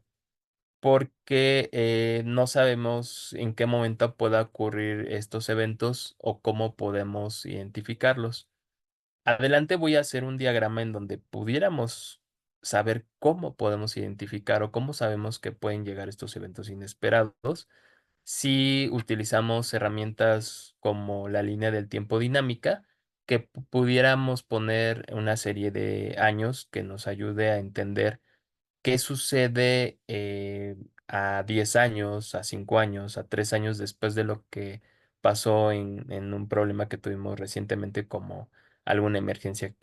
porque no sabemos en qué momento pueda ocurrir estos eventos o cómo podemos identificarlos. Adelante voy a hacer un diagrama en donde pudiéramos saber cómo podemos identificar o cómo sabemos que pueden llegar estos eventos inesperados si utilizamos herramientas como la línea del tiempo dinámica, que pudiéramos poner una serie de años que nos ayude a entender qué sucede a 10 años, a 5 años, a 3 años después de lo que pasó en un problema que tuvimos recientemente como alguna emergencia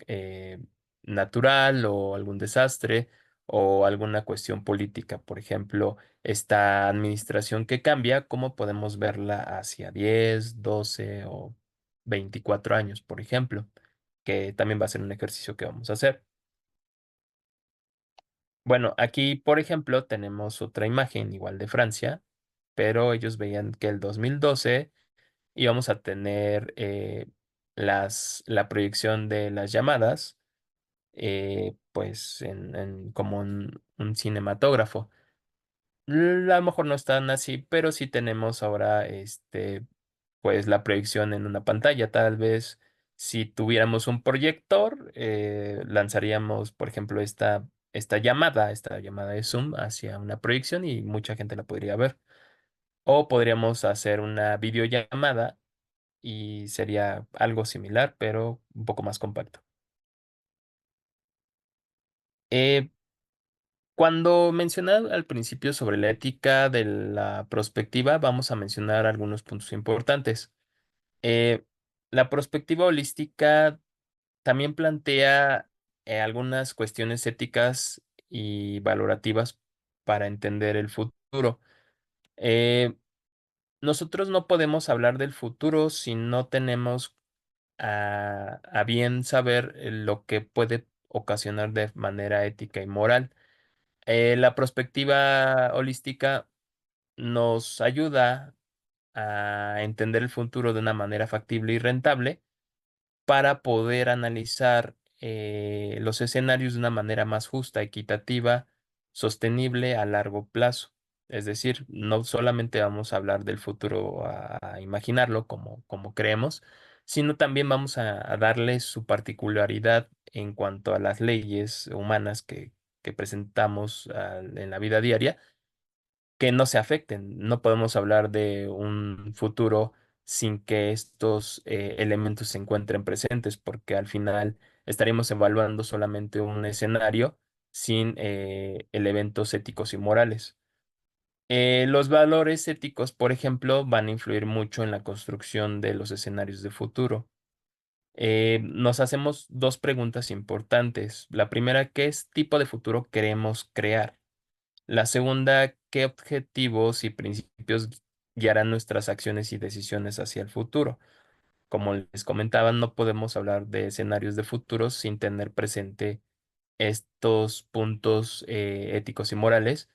natural o algún desastre o alguna cuestión política. Por ejemplo, esta administración que cambia, ¿cómo podemos verla hacia 10, 12 o 24 años, por ejemplo? Que también va a ser un ejercicio que vamos a hacer. Bueno, aquí, por ejemplo, tenemos otra imagen igual de Francia, pero ellos veían que el 2012 íbamos a tener la proyección de las llamadas, pues como un cinematógrafo. A lo mejor no están así, pero sí tenemos ahora pues la proyección en una pantalla. Tal vez si tuviéramos un proyector, lanzaríamos, por ejemplo, esta llamada de Zoom hacia una proyección y mucha gente la podría ver. O podríamos hacer una videollamada y sería algo similar, pero un poco más compacto. Eh, Cuando mencioné al principio sobre la ética de la prospectiva, vamos a mencionar algunos puntos importantes. Eh, la perspectiva holística también plantea algunas cuestiones éticas y valorativas para entender el futuro. Eh, Nosotros no podemos hablar del futuro si no tenemos a bien saber lo que puede ocasionar de manera ética y moral. La perspectiva holística nos ayuda a entender el futuro de una manera factible y rentable para poder analizar los escenarios de una manera más justa, equitativa, sostenible a largo plazo. Es decir, no solamente vamos a hablar del futuro a imaginarlo como creemos, sino también vamos a darle su particularidad en cuanto a las leyes humanas que presentamos en la vida diaria que no se afecten. No podemos hablar de un futuro sin que estos elementos se encuentren presentes, porque al final estaríamos evaluando solamente un escenario sin elementos éticos y morales. Los valores éticos, por ejemplo, van a influir mucho en la construcción de los escenarios de futuro. Nos hacemos dos preguntas importantes. La primera, ¿qué tipo de futuro queremos crear? La segunda, ¿qué objetivos y principios guiarán nuestras acciones y decisiones hacia el futuro? Como les comentaba, no podemos hablar de escenarios de futuro sin tener presente estos puntos éticos y morales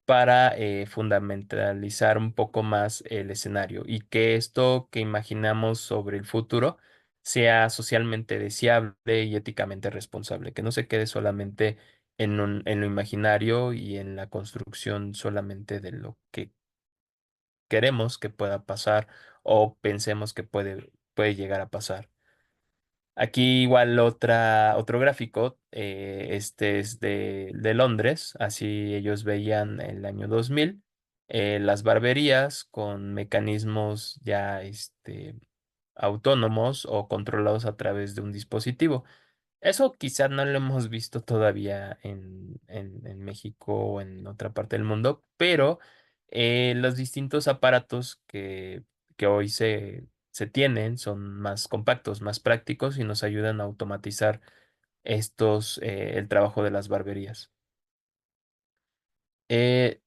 para fundamentalizar un poco más el escenario y que esto que imaginamos sobre el futuro sea socialmente deseable y éticamente responsable, que no se quede solamente en lo imaginario y en la construcción solamente de lo que queremos que pueda pasar o pensemos que puede llegar a pasar. Aquí igual otro gráfico, este es de Londres, así ellos veían el año 2000, las barberías con mecanismos ya autónomos o controlados a través de un dispositivo. Eso quizá no lo hemos visto todavía en México o en otra parte del mundo, pero los distintos aparatos que hoy se tienen son más compactos, más prácticos y nos ayudan a automatizar el trabajo de las barberías. Eh,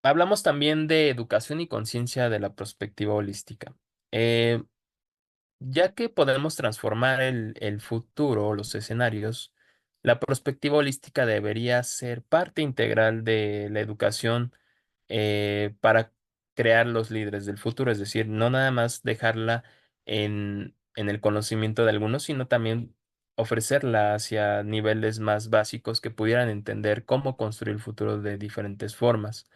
Hablamos también de educación y conciencia de la perspectiva holística. Eh, Ya que podemos transformar el futuro o los escenarios, la perspectiva holística debería ser parte integral de la educación para crear los líderes del futuro, es decir, no nada más dejarla en el conocimiento de algunos, sino también ofrecerla hacia niveles más básicos que pudieran entender cómo construir el futuro de diferentes formas.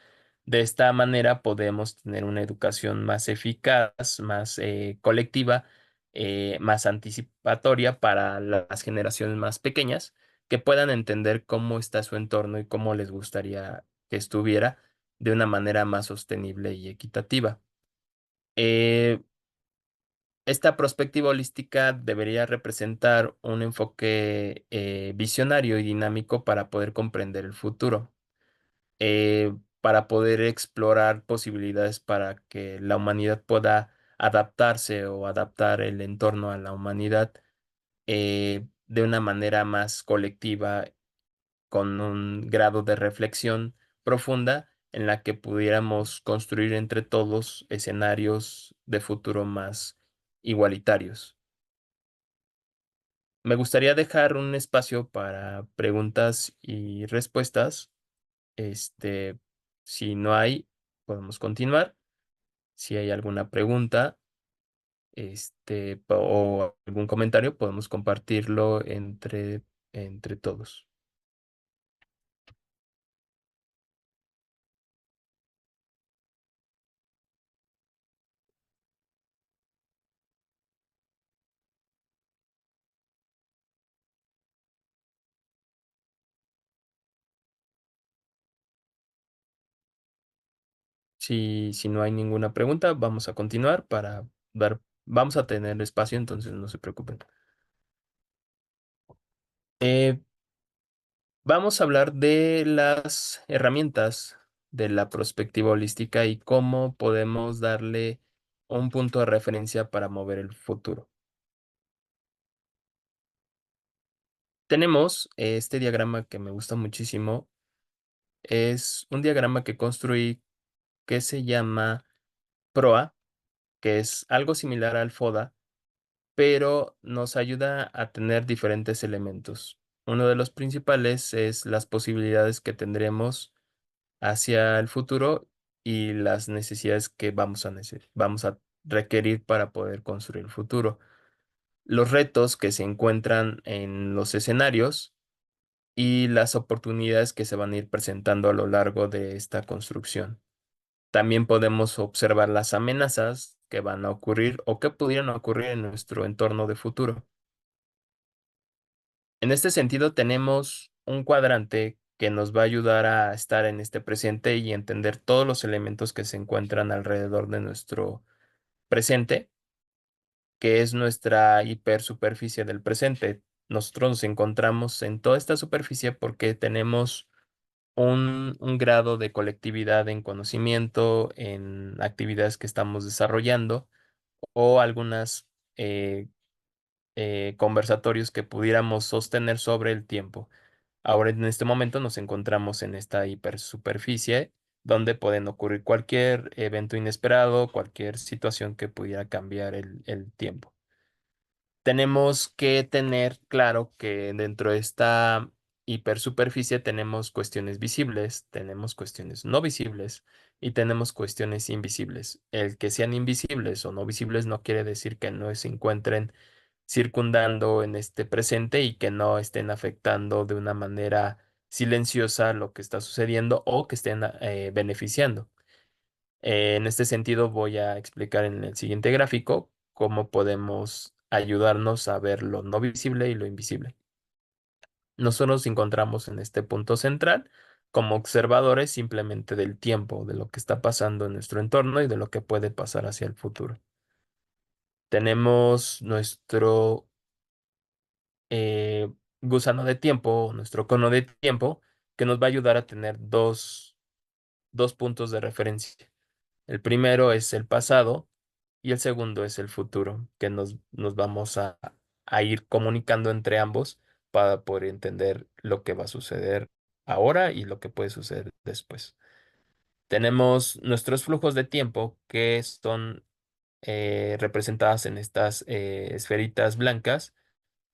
De esta manera podemos tener una educación más eficaz, más colectiva, más anticipatoria para las generaciones más pequeñas, que puedan entender cómo está su entorno y cómo les gustaría que estuviera de una manera más sostenible y equitativa. Eh, Esta perspectiva holística debería representar un enfoque visionario y dinámico para poder comprender el futuro, para poder explorar posibilidades para que la humanidad pueda adaptarse o adaptar el entorno a la humanidad de una manera más colectiva, con un grado de reflexión profunda en la que pudiéramos construir entre todos escenarios de futuro más igualitarios. Me gustaría dejar un espacio para preguntas y respuestas. Este, si no hay, podemos continuar. Si hay alguna pregunta, o algún comentario, podemos compartirlo entre todos. Si no hay ninguna pregunta, vamos a continuar para vamos a tener espacio, entonces no se preocupen. Eh, Vamos a hablar de las herramientas de la perspectiva holística y cómo podemos darle un punto de referencia para mover el futuro. Tenemos este diagrama que me gusta muchísimo. Es un diagrama que construí que se llama PROA, que es algo similar al FODA, pero nos ayuda a tener diferentes elementos. Uno de los principales es las posibilidades que tendremos hacia el futuro y las necesidades que vamos a requerir para poder construir el futuro. Los retos que se encuentran en los escenarios y las oportunidades que se van a ir presentando a lo largo de esta construcción. También podemos observar las amenazas que van a ocurrir o que pudieran ocurrir en nuestro entorno de futuro. En este sentido, tenemos un cuadrante que nos va a ayudar a estar en este presente y entender todos los elementos que se encuentran alrededor de nuestro presente, que es nuestra hipersuperficie del presente. Nosotros nos encontramos en toda esta superficie porque tenemos un grado de colectividad en conocimiento, en actividades que estamos desarrollando o algunas conversatorios que pudiéramos sostener sobre el tiempo. Ahora en este momento nos encontramos en esta hipersuperficie donde pueden ocurrir cualquier evento inesperado, cualquier situación que pudiera cambiar el tiempo. Tenemos que tener claro que dentro de esta hipersuperficie tenemos cuestiones visibles, tenemos cuestiones no visibles y tenemos cuestiones invisibles. El que sean invisibles o no visibles no quiere decir que no se encuentren circundando en este presente y que no estén afectando de una manera silenciosa lo que está sucediendo o que estén beneficiando. En este sentido, voy a explicar en el siguiente gráfico cómo podemos ayudarnos a ver lo no visible y lo invisible. Nosotros nos encontramos en este punto central como observadores simplemente del tiempo, de lo que está pasando en nuestro entorno y de lo que puede pasar hacia el futuro. Tenemos nuestro eh, gusano de tiempo, nuestro cono de tiempo, que nos va a ayudar a tener dos puntos de referencia. El primero es el pasado y el segundo es el futuro, que nos vamos a ir comunicando entre ambos para poder entender lo que va a suceder ahora y lo que puede suceder después. Tenemos nuestros flujos de tiempo que son representadas en estas esferitas blancas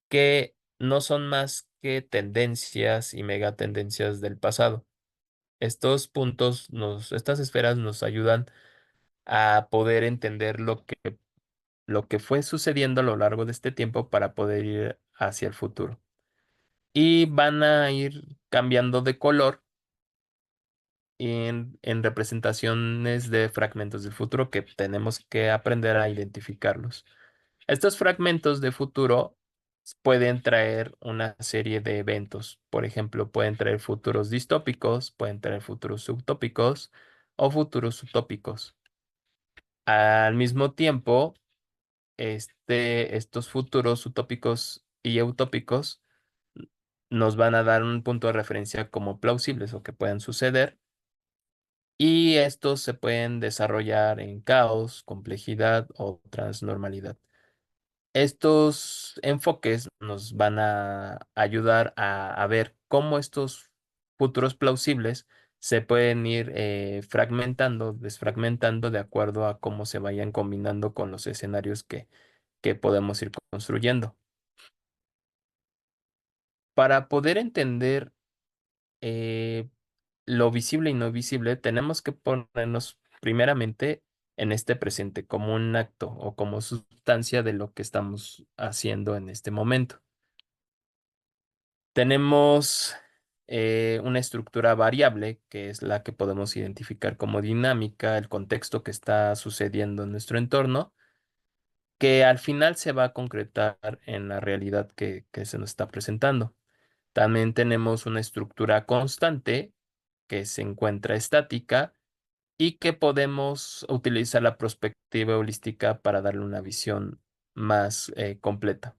que no son más que tendencias y megatendencias del pasado. Estos puntos, estas esferas nos ayudan a poder entender lo que fue sucediendo a lo largo de este tiempo para poder ir hacia el futuro. Y van a ir cambiando de color en representaciones de fragmentos del futuro que tenemos que aprender a identificarlos. Estos fragmentos de futuro pueden traer una serie de eventos. Por ejemplo, pueden traer futuros distópicos, pueden traer futuros subtópicos o futuros utópicos. Al mismo tiempo, estos futuros utópicos y utópicos nos van a dar un punto de referencia como plausibles o que puedan suceder, y estos se pueden desarrollar en caos, complejidad o transnormalidad. Estos enfoques nos van a ayudar a ver cómo estos futuros plausibles se pueden ir fragmentando, desfragmentando de acuerdo a cómo se vayan combinando con los escenarios que podemos ir construyendo. Para poder entender eh, lo visible y no visible, tenemos que ponernos primeramente en este presente como un acto o como sustancia de lo que estamos haciendo en este momento. Tenemos una estructura variable, que es la que podemos identificar como dinámica, el contexto que está sucediendo en nuestro entorno, que al final se va a concretar en la realidad que se nos está presentando. También tenemos una estructura constante que se encuentra estática y que podemos utilizar la perspectiva holística para darle una visión más completa.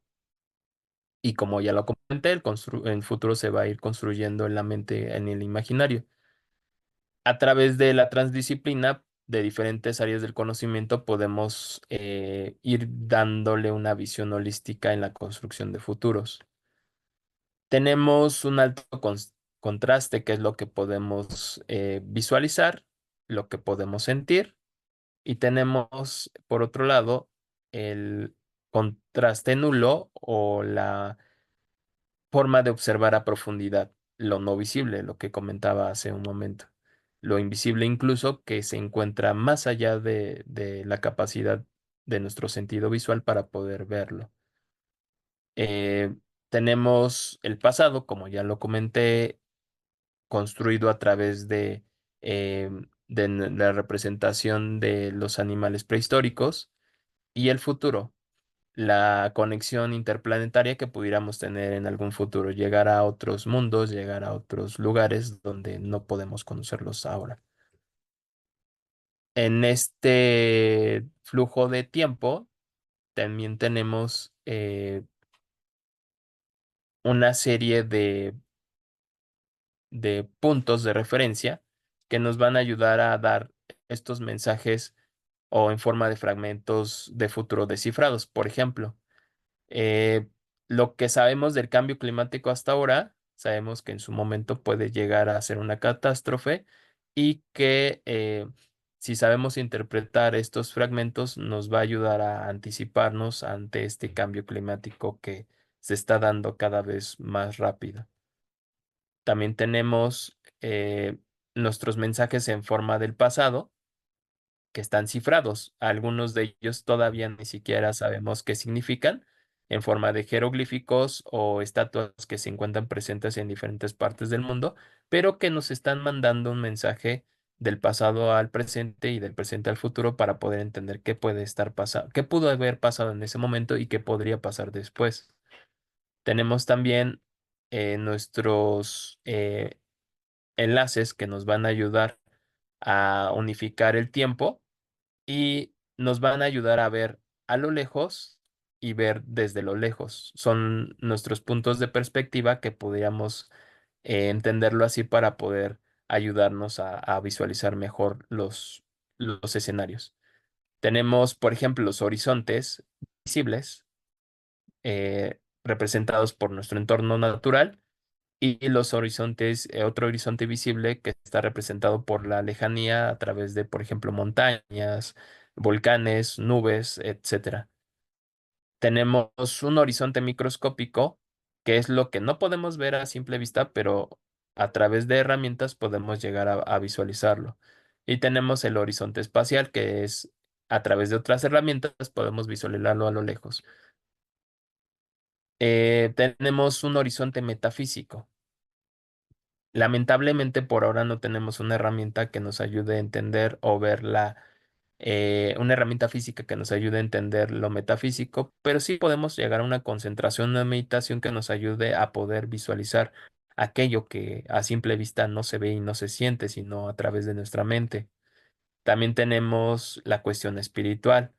Y como ya lo comenté, el futuro se va a ir construyendo en la mente, en el imaginario. A través de la transdisciplina de diferentes áreas del conocimiento podemos ir dándole una visión holística en la construcción de futuros. Tenemos un alto contraste, que es lo que podemos visualizar, lo que podemos sentir, y tenemos, por otro lado, el contraste nulo o la forma de observar a profundidad, lo no visible, lo que comentaba hace un momento, lo invisible incluso que se encuentra más allá de la capacidad de nuestro sentido visual para poder verlo. Eh, Tenemos el pasado, como ya lo comenté, construido a través de la representación de los animales prehistóricos, y el futuro, la conexión interplanetaria que pudiéramos tener en algún futuro, llegar a otros mundos, llegar a otros lugares donde no podemos conocerlos ahora. En este flujo de tiempo también tenemos una serie de puntos de referencia que nos van a ayudar a dar estos mensajes o en forma de fragmentos de futuro descifrados. Por ejemplo, eh, lo que sabemos del cambio climático hasta ahora, sabemos que en su momento puede llegar a ser una catástrofe, y que si sabemos interpretar estos fragmentos nos va a ayudar a anticiparnos ante este cambio climático que se está dando cada vez más rápido. También tenemos nuestros mensajes en forma del pasado, que están cifrados. Algunos de ellos todavía ni siquiera sabemos qué significan, en forma de jeroglíficos o estatuas que se encuentran presentes en diferentes partes del mundo, pero que nos están mandando un mensaje del pasado al presente y del presente al futuro para poder entender qué puede estar pasando, qué pudo haber pasado en ese momento y qué podría pasar después. Tenemos también nuestros enlaces que nos van a ayudar a unificar el tiempo y nos van a ayudar a ver a lo lejos y ver desde lo lejos. Son nuestros puntos de perspectiva que podríamos entenderlo así para poder ayudarnos a visualizar mejor los escenarios. Tenemos, por ejemplo, los horizontes visibles, representados por nuestro entorno natural, y los horizontes, otro horizonte visible que está representado por la lejanía a través de, por ejemplo, montañas, volcanes, nubes, etcétera. Tenemos un horizonte microscópico, que es lo que no podemos ver a simple vista, pero a través de herramientas podemos llegar a visualizarlo. Y tenemos el horizonte espacial, que es a través de otras herramientas podemos visualizarlo a lo lejos. Tenemos un horizonte metafísico. Lamentablemente por ahora no tenemos una herramienta que nos ayude a entender o ver una herramienta física que nos ayude a entender lo metafísico, pero sí podemos llegar a una concentración, una meditación que nos ayude a poder visualizar aquello que a simple vista no se ve y no se siente, sino a través de nuestra mente. También tenemos la cuestión espiritual.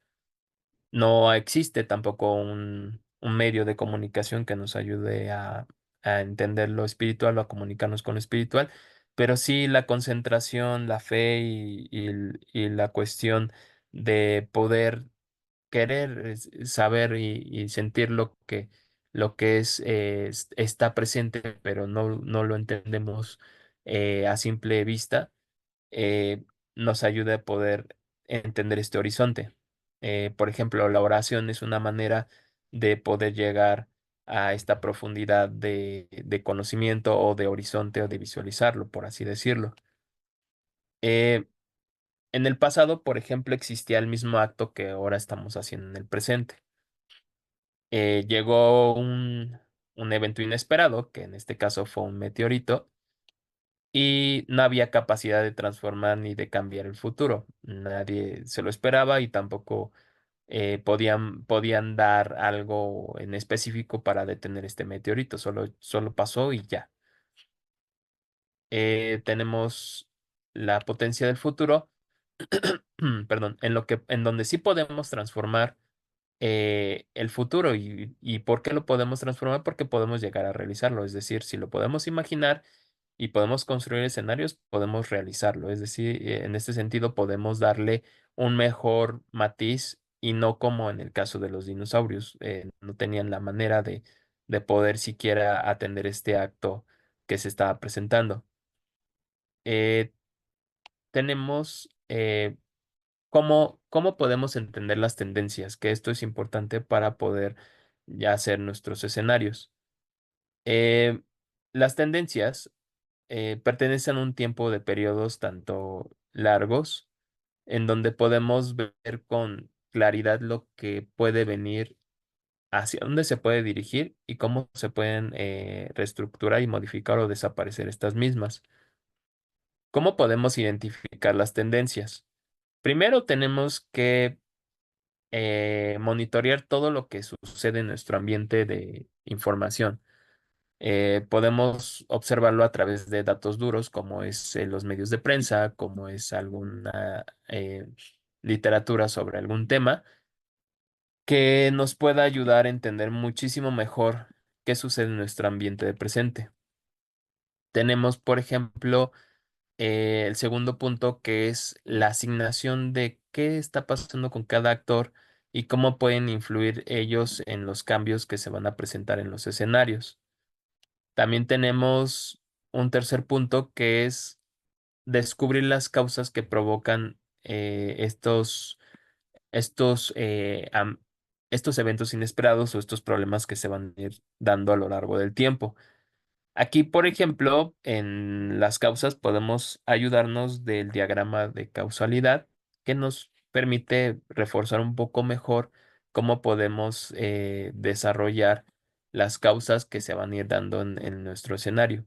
No existe tampoco un medio de comunicación que nos ayude a entender lo espiritual o a comunicarnos con lo espiritual, pero sí la concentración, la fe y la cuestión de poder querer saber y sentir lo que está presente, pero no lo entendemos a simple vista, eh, nos ayuda a poder entender este horizonte. Por ejemplo, la oración es una manera de poder llegar a esta profundidad de conocimiento o de horizonte o de visualizarlo, por así decirlo. Eh, en el pasado, por ejemplo, existía el mismo acto que ahora estamos haciendo en el presente. Llegó un evento inesperado, que en este caso fue un meteorito, y no había capacidad de transformar ni de cambiar el futuro. Nadie se lo esperaba y tampoco podían dar algo en específico para detener este meteorito. Solo pasó y ya. Tenemos la potencia del futuro, perdón, en donde sí podemos transformar el futuro. ¿Y por qué lo podemos transformar? Porque podemos llegar a realizarlo. Es decir, si lo podemos imaginar y podemos construir escenarios, podemos realizarlo. Es decir, en este sentido podemos darle un mejor matiz y no como en el caso de los dinosaurios. No tenían la manera de poder siquiera atender este acto que se estaba presentando. Eh, tenemos cómo podemos entender las tendencias, que esto es importante para poder ya hacer nuestros escenarios. Eh, las tendencias pertenecen a un tiempo de periodos tanto largos, en donde podemos ver con claridad lo que puede venir, hacia dónde se puede dirigir y cómo se pueden reestructurar y modificar o desaparecer estas mismas. ¿Cómo podemos identificar las tendencias? Primero tenemos que monitorear todo lo que sucede en nuestro ambiente de información. Podemos observarlo a través de datos duros, como es los medios de prensa, como es alguna literatura sobre algún tema, que nos pueda ayudar a entender muchísimo mejor qué sucede en nuestro ambiente de presente. Tenemos, por ejemplo, el segundo punto, que es la asignación de qué está pasando con cada actor y cómo pueden influir ellos en los cambios que se van a presentar en los escenarios. También tenemos un tercer punto, que es descubrir las causas que provocan estos eventos inesperados o estos problemas que se van a ir dando a lo largo del tiempo. Aquí, por ejemplo, en las causas podemos ayudarnos del diagrama de causalidad, que nos permite reforzar un poco mejor cómo podemos desarrollar las causas que se van a ir dando en nuestro escenario.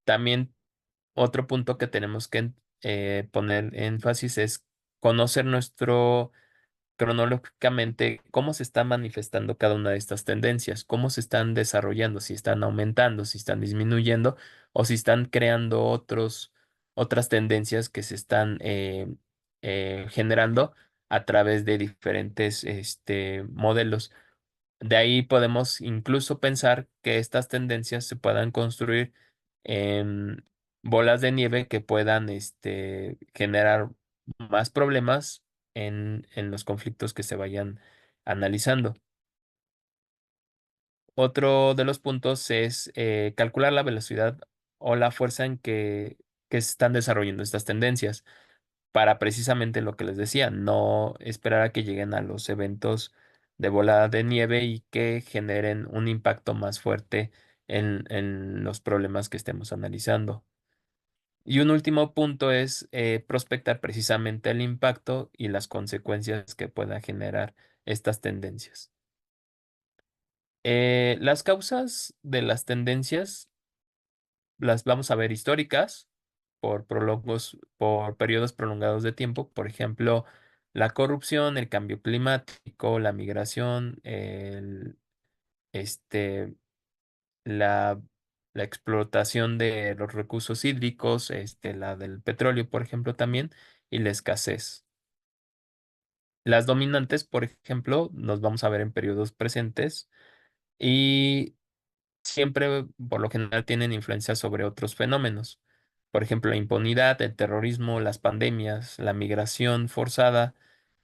También otro punto que tenemos que poner énfasis es conocer nuestro cronológicamente cómo se está manifestando cada una de estas tendencias, cómo se están desarrollando, si están aumentando, si están disminuyendo o si están creando otras tendencias que se están generando a través de diferentes modelos. De ahí podemos incluso pensar que estas tendencias se puedan construir en bolas de nieve que puedan generar más problemas en los conflictos que se vayan analizando. Otro de los puntos es calcular la velocidad o la fuerza en que se están desarrollando estas tendencias para precisamente lo que les decía, no esperar a que lleguen a los eventos de bola de nieve y que generen un impacto más fuerte en los problemas que estemos analizando. Y un último punto es prospectar precisamente el impacto y las consecuencias que pueda generar estas tendencias. Las causas de las tendencias las vamos a ver históricas por periodos prolongados de tiempo, por ejemplo, la corrupción, el cambio climático, la migración, este, la, la explotación de los recursos hídricos, la del petróleo, por ejemplo, también, y la escasez. Las dominantes, por ejemplo, nos vamos a ver en periodos presentes y siempre, por lo general, tienen influencia sobre otros fenómenos. Por ejemplo, la impunidad, el terrorismo, las pandemias, la migración forzada,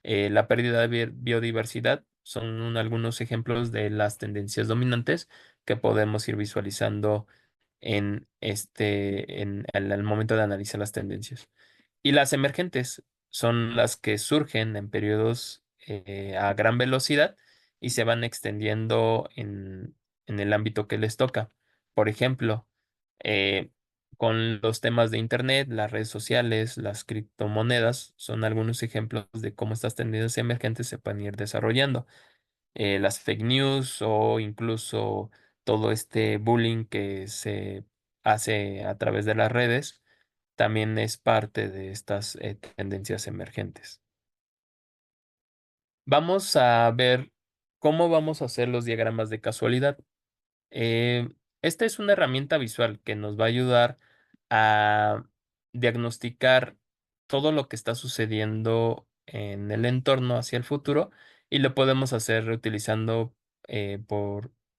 la pérdida de biodiversidad son algunos ejemplos de las tendencias dominantes que podemos ir visualizando al momento de analizar las tendencias. Y las emergentes son las que surgen en periodos a gran velocidad y se van extendiendo en el ámbito que les toca. Por ejemplo, eh, con los temas de Internet, las redes sociales, las criptomonedas, son algunos ejemplos de cómo estas tendencias emergentes se pueden ir desarrollando. Las fake news o incluso todo este bullying que se hace a través de las redes también es parte de estas tendencias emergentes. Vamos a ver cómo vamos a hacer los diagramas de casualidad. Eh, esta es una herramienta visual que nos va a ayudar a diagnosticar todo lo que está sucediendo en el entorno hacia el futuro y lo podemos hacer reutilizando,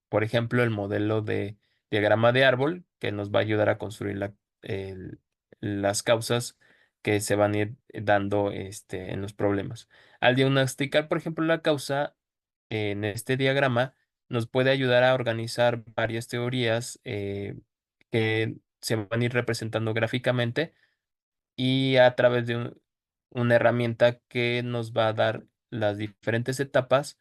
por ejemplo, el modelo de diagrama de árbol que nos va a ayudar a construir las causas que se van a ir dando en los problemas. Al diagnosticar, por ejemplo, la causa en este diagrama, nos puede ayudar a organizar varias teorías que se van a ir representando gráficamente y a través de una herramienta que nos va a dar las diferentes etapas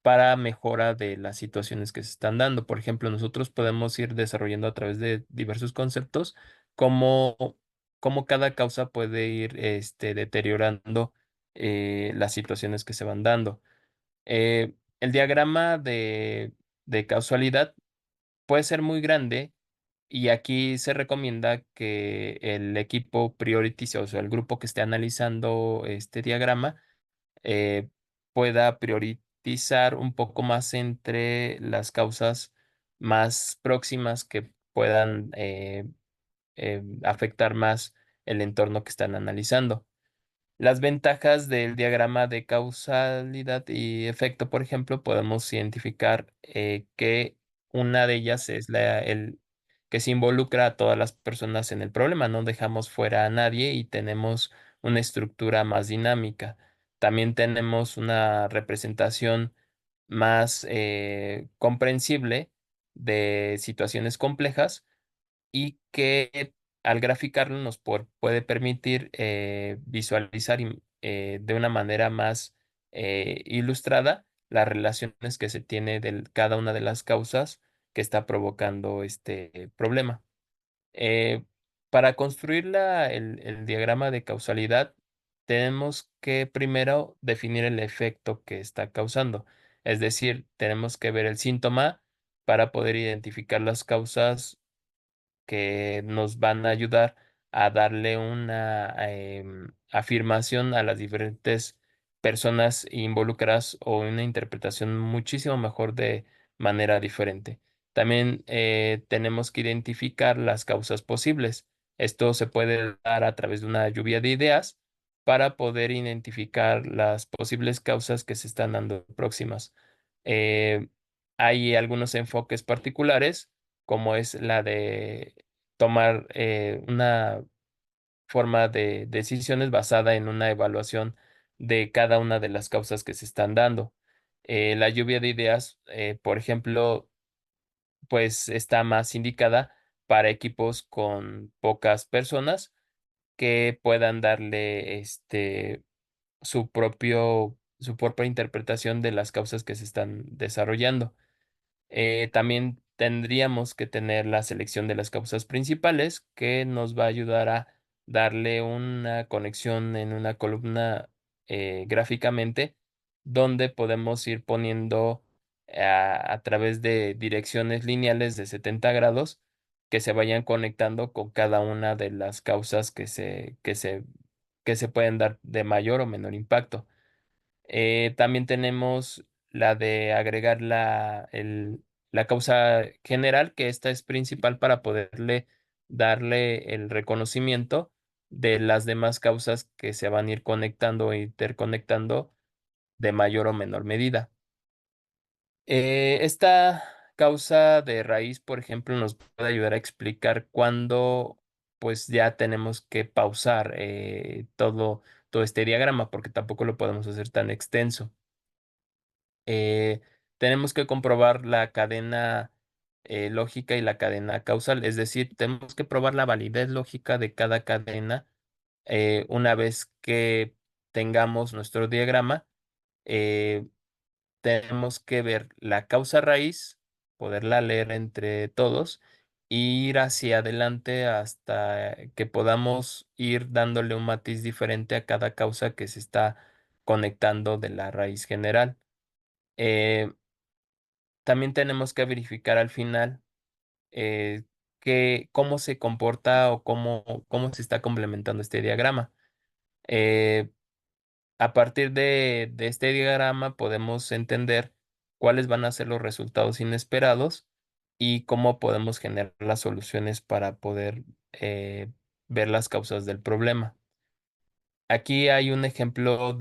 para mejora de las situaciones que se están dando. Por ejemplo, nosotros podemos ir desarrollando a través de diversos conceptos cómo, cómo cada causa puede ir deteriorando las situaciones que se van dando. El diagrama de causalidad puede ser muy grande y aquí se recomienda que el equipo prioritice, o sea, el grupo que esté analizando este diagrama, eh, pueda priorizar un poco más entre las causas más próximas que puedan afectar más el entorno que están analizando. Las ventajas del diagrama de causalidad y efecto, por ejemplo, podemos identificar que una de ellas es el que se involucra a todas las personas en el problema, no dejamos fuera a nadie y tenemos una estructura más dinámica. También tenemos una representación más comprensible de situaciones complejas y que al graficarlo nos puede permitir visualizar de una manera más ilustrada las relaciones que se tiene de cada una de las causas que está provocando este problema. Eh, para construir el diagrama de causalidad, tenemos que primero definir el efecto que está causando. Es decir, tenemos que ver el síntoma para poder identificar las causas que nos van a ayudar a darle una afirmación a las diferentes personas involucradas o una interpretación muchísimo mejor de manera diferente. También tenemos que identificar las causas posibles. Esto se puede dar a través de una lluvia de ideas para poder identificar las posibles causas que se están dando próximas. Eh, Hay algunos enfoques particulares, como es la de tomar una forma de decisiones basada en una evaluación de cada una de las causas que se están dando. La lluvia de ideas, por ejemplo, pues está más indicada para equipos con pocas personas que puedan darle su propia interpretación de las causas que se están desarrollando. También tendríamos que tener la selección de las causas principales que nos va a ayudar a darle una conexión en una columna gráficamente donde podemos ir poniendo a través de direcciones lineales de 70 grados que se vayan conectando con cada una de las causas que se pueden dar de mayor o menor impacto. También tenemos la de agregar la causa general, que esta es principal para poderle darle el reconocimiento de las demás causas que se van a ir conectando e interconectando de mayor o menor medida. Esta causa de raíz, por ejemplo, nos puede ayudar a explicar cuándo pues ya tenemos que pausar todo este diagrama, porque tampoco lo podemos hacer tan extenso. eh, Tenemos que comprobar la cadena lógica y la cadena causal, es decir, tenemos que probar la validez lógica de cada cadena una vez que tengamos nuestro diagrama. eh, Tenemos que ver la causa raíz, poderla leer entre todos, e ir hacia adelante hasta que podamos ir dándole un matiz diferente a cada causa que se está conectando de la raíz general. Eh, También tenemos que verificar al final eh, cómo se comporta o cómo se está complementando este diagrama. Eh, a partir de este diagrama podemos entender cuáles van a ser los resultados inesperados y cómo podemos generar las soluciones para poder ver las causas del problema. Aquí hay un ejemplo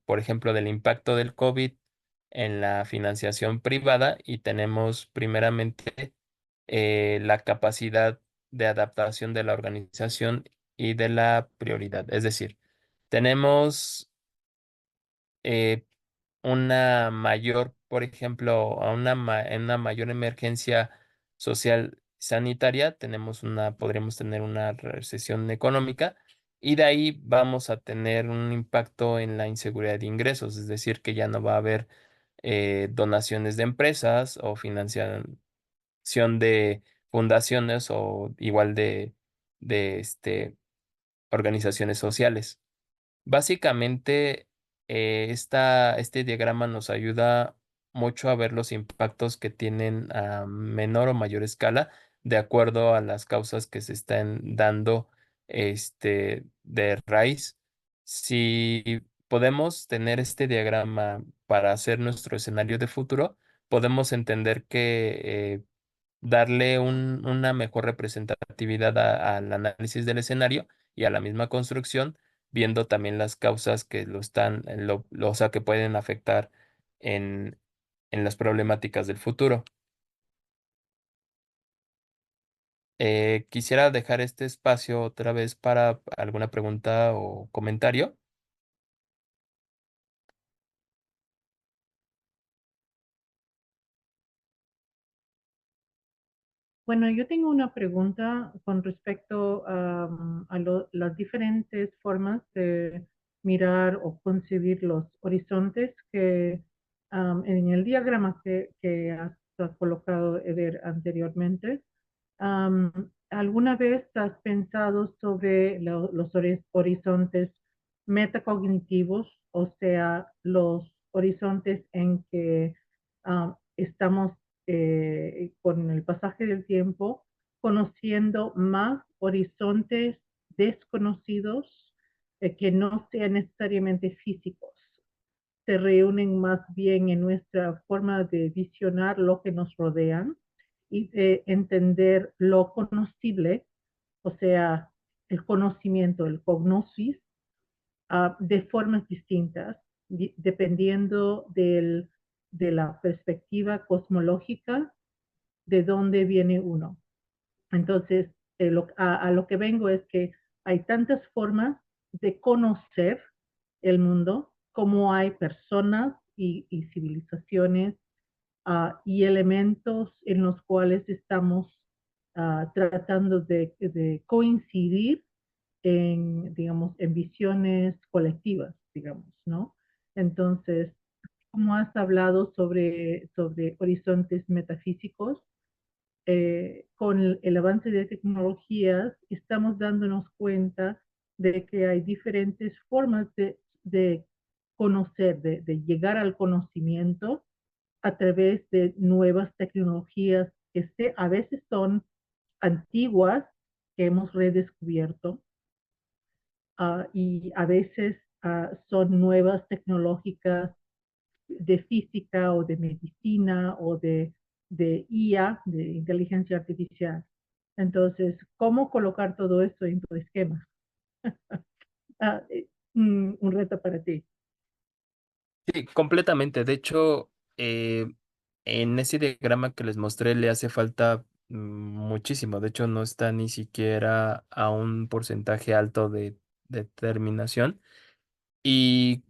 por ejemplo, del impacto del COVID en la financiación privada y tenemos primeramente la capacidad de adaptación de la organización y de la prioridad. Es decir, tenemos eh, una mayor por ejemplo, en una mayor emergencia social sanitaria, podríamos tener una recesión económica y de ahí vamos a tener un impacto en la inseguridad de ingresos, es decir, que ya no va a haber donaciones de empresas o financiación de fundaciones o igual de organizaciones sociales. Básicamente, este diagrama nos ayuda mucho a ver los impactos que tienen a menor o mayor escala de acuerdo a las causas que se están dando de raíz. Si podemos tener este diagrama para hacer nuestro escenario de futuro, podemos entender que darle una mejor representatividad al análisis del escenario y a la misma construcción, viendo también las causas que o sea, que pueden afectar en, en las problemáticas del futuro. Quisiera dejar este espacio otra vez para alguna pregunta o comentario. Bueno, yo tengo una pregunta con respecto a las diferentes formas de mirar o concebir los horizontes que en el diagrama que has colocado, Eder, anteriormente. ¿Alguna vez has pensado sobre los horizontes metacognitivos, o sea, los horizontes en que estamos con el pasaje del tiempo conociendo más horizontes desconocidos que no sean necesariamente físicos? Se reúnen más bien en nuestra forma de visionar lo que nos rodean y de entender lo conocible, o sea, el conocimiento, el cognosis, de formas distintas, dependiendo de la perspectiva cosmológica de dónde viene uno. Entonces, a lo que vengo es que hay tantas formas de conocer el mundo como hay personas y civilizaciones y elementos en los cuales estamos tratando de coincidir en, digamos, en visiones colectivas, digamos, ¿no? Entonces, como has hablado sobre horizontes metafísicos, con el avance de tecnologías estamos dándonos cuenta de que hay diferentes formas de conocer, de llegar al conocimiento a través de nuevas tecnologías que a veces son antiguas, que hemos redescubierto, y a veces son nuevas tecnológicas de física o de medicina o de IA, de inteligencia artificial. Entonces, ¿cómo colocar todo esto en tu esquema? Un reto para ti. Sí, completamente. De hecho, en ese diagrama que les mostré le hace falta muchísimo. De hecho, no está ni siquiera a un porcentaje alto de terminación. Y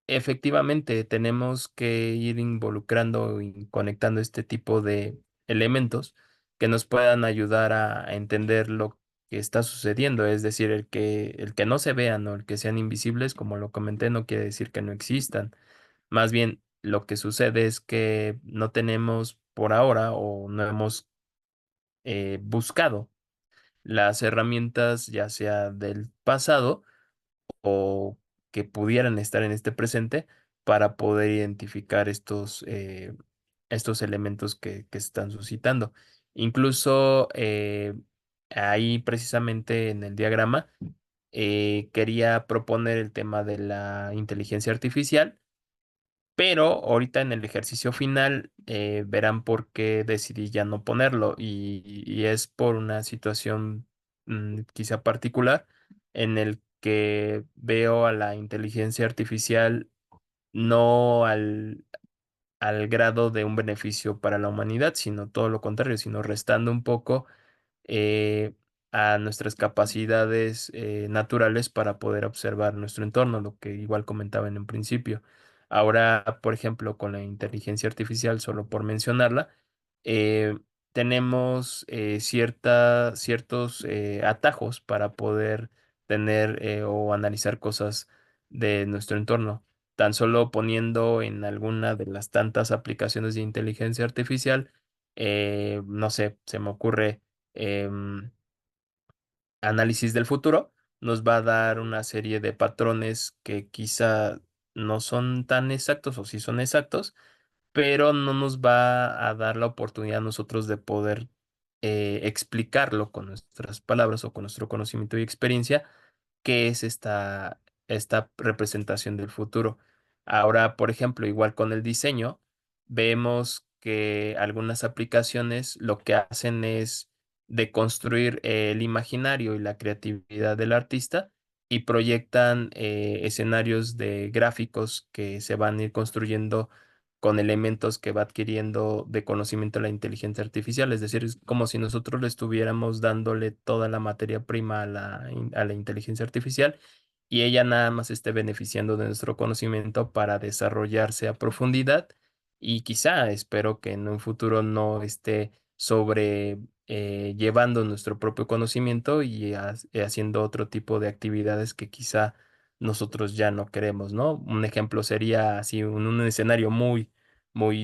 efectivamente, tenemos que ir involucrando y conectando este tipo de elementos que nos puedan ayudar a entender lo que está sucediendo. Es decir, el que no se vean o el que sean invisibles, como lo comenté, no quiere decir que no existan. Más bien, lo que sucede es que no tenemos por ahora o no hemos buscado las herramientas, ya sea del pasado o que pudieran estar en este presente, para poder identificar estos elementos que están suscitando. Incluso ahí precisamente en el diagrama quería proponer el tema de la inteligencia artificial, pero ahorita en el ejercicio final verán por qué decidí ya no ponerlo y es por una situación quizá particular en el que veo a la inteligencia artificial no al grado de un beneficio para la humanidad, sino todo lo contrario, sino restando un poco eh, a nuestras capacidades naturales para poder observar nuestro entorno, lo que igual comentaba en un principio. Ahora, por ejemplo, con la inteligencia artificial, solo por mencionarla, eh, tenemos ciertos atajos para poder tener o analizar cosas de nuestro entorno. Tan solo poniendo en alguna de las tantas aplicaciones de inteligencia artificial, no sé, se me ocurre em, análisis del futuro, nos va a dar una serie de patrones que quizá no son tan exactos o sí son exactos, pero no nos va a dar la oportunidad a nosotros de poder explicarlo con nuestras palabras o con nuestro conocimiento y experiencia qué es esta representación del futuro. Ahora, por ejemplo, igual con el diseño, vemos que algunas aplicaciones lo que hacen es deconstruir el imaginario y la creatividad del artista y proyectan escenarios de gráficos que se van a ir construyendo con elementos que va adquiriendo de conocimiento la inteligencia artificial. Es decir, es como si nosotros le estuviéramos dándole toda la materia prima a la inteligencia artificial y ella nada más esté beneficiando de nuestro conocimiento para desarrollarse a profundidad y quizá espero que en un futuro no esté sobre llevando nuestro propio conocimiento y haciendo otro tipo de actividades que quizá nosotros ya no queremos, ¿no? Un ejemplo sería así un escenario muy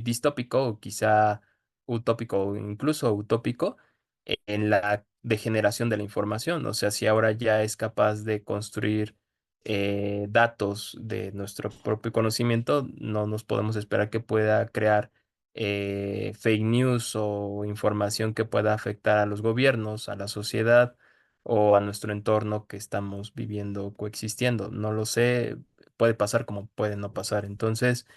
distópico o quizá utópico o incluso utópico en la degeneración de la información. O sea, si ahora ya es capaz de construir datos de nuestro propio conocimiento, no nos podemos esperar que pueda crear fake news o información que pueda afectar a los gobiernos, a la sociedad o a nuestro entorno que estamos viviendo, coexistiendo. No lo sé, puede pasar como puede no pasar. Entonces,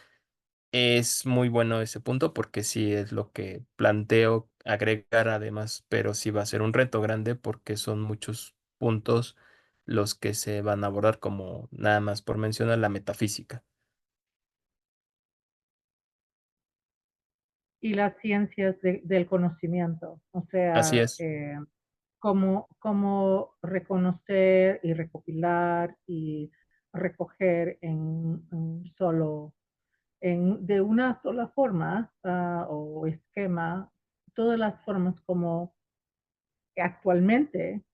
es muy bueno ese punto porque sí es lo que planteo agregar además, pero sí va a ser un reto grande porque son muchos puntos los que se van a abordar como nada más por mencionar la metafísica. Y las ciencias del conocimiento, o Así sea, es. cómo reconocer y recopilar y recoger de una sola forma o esquema, todas las formas como actualmente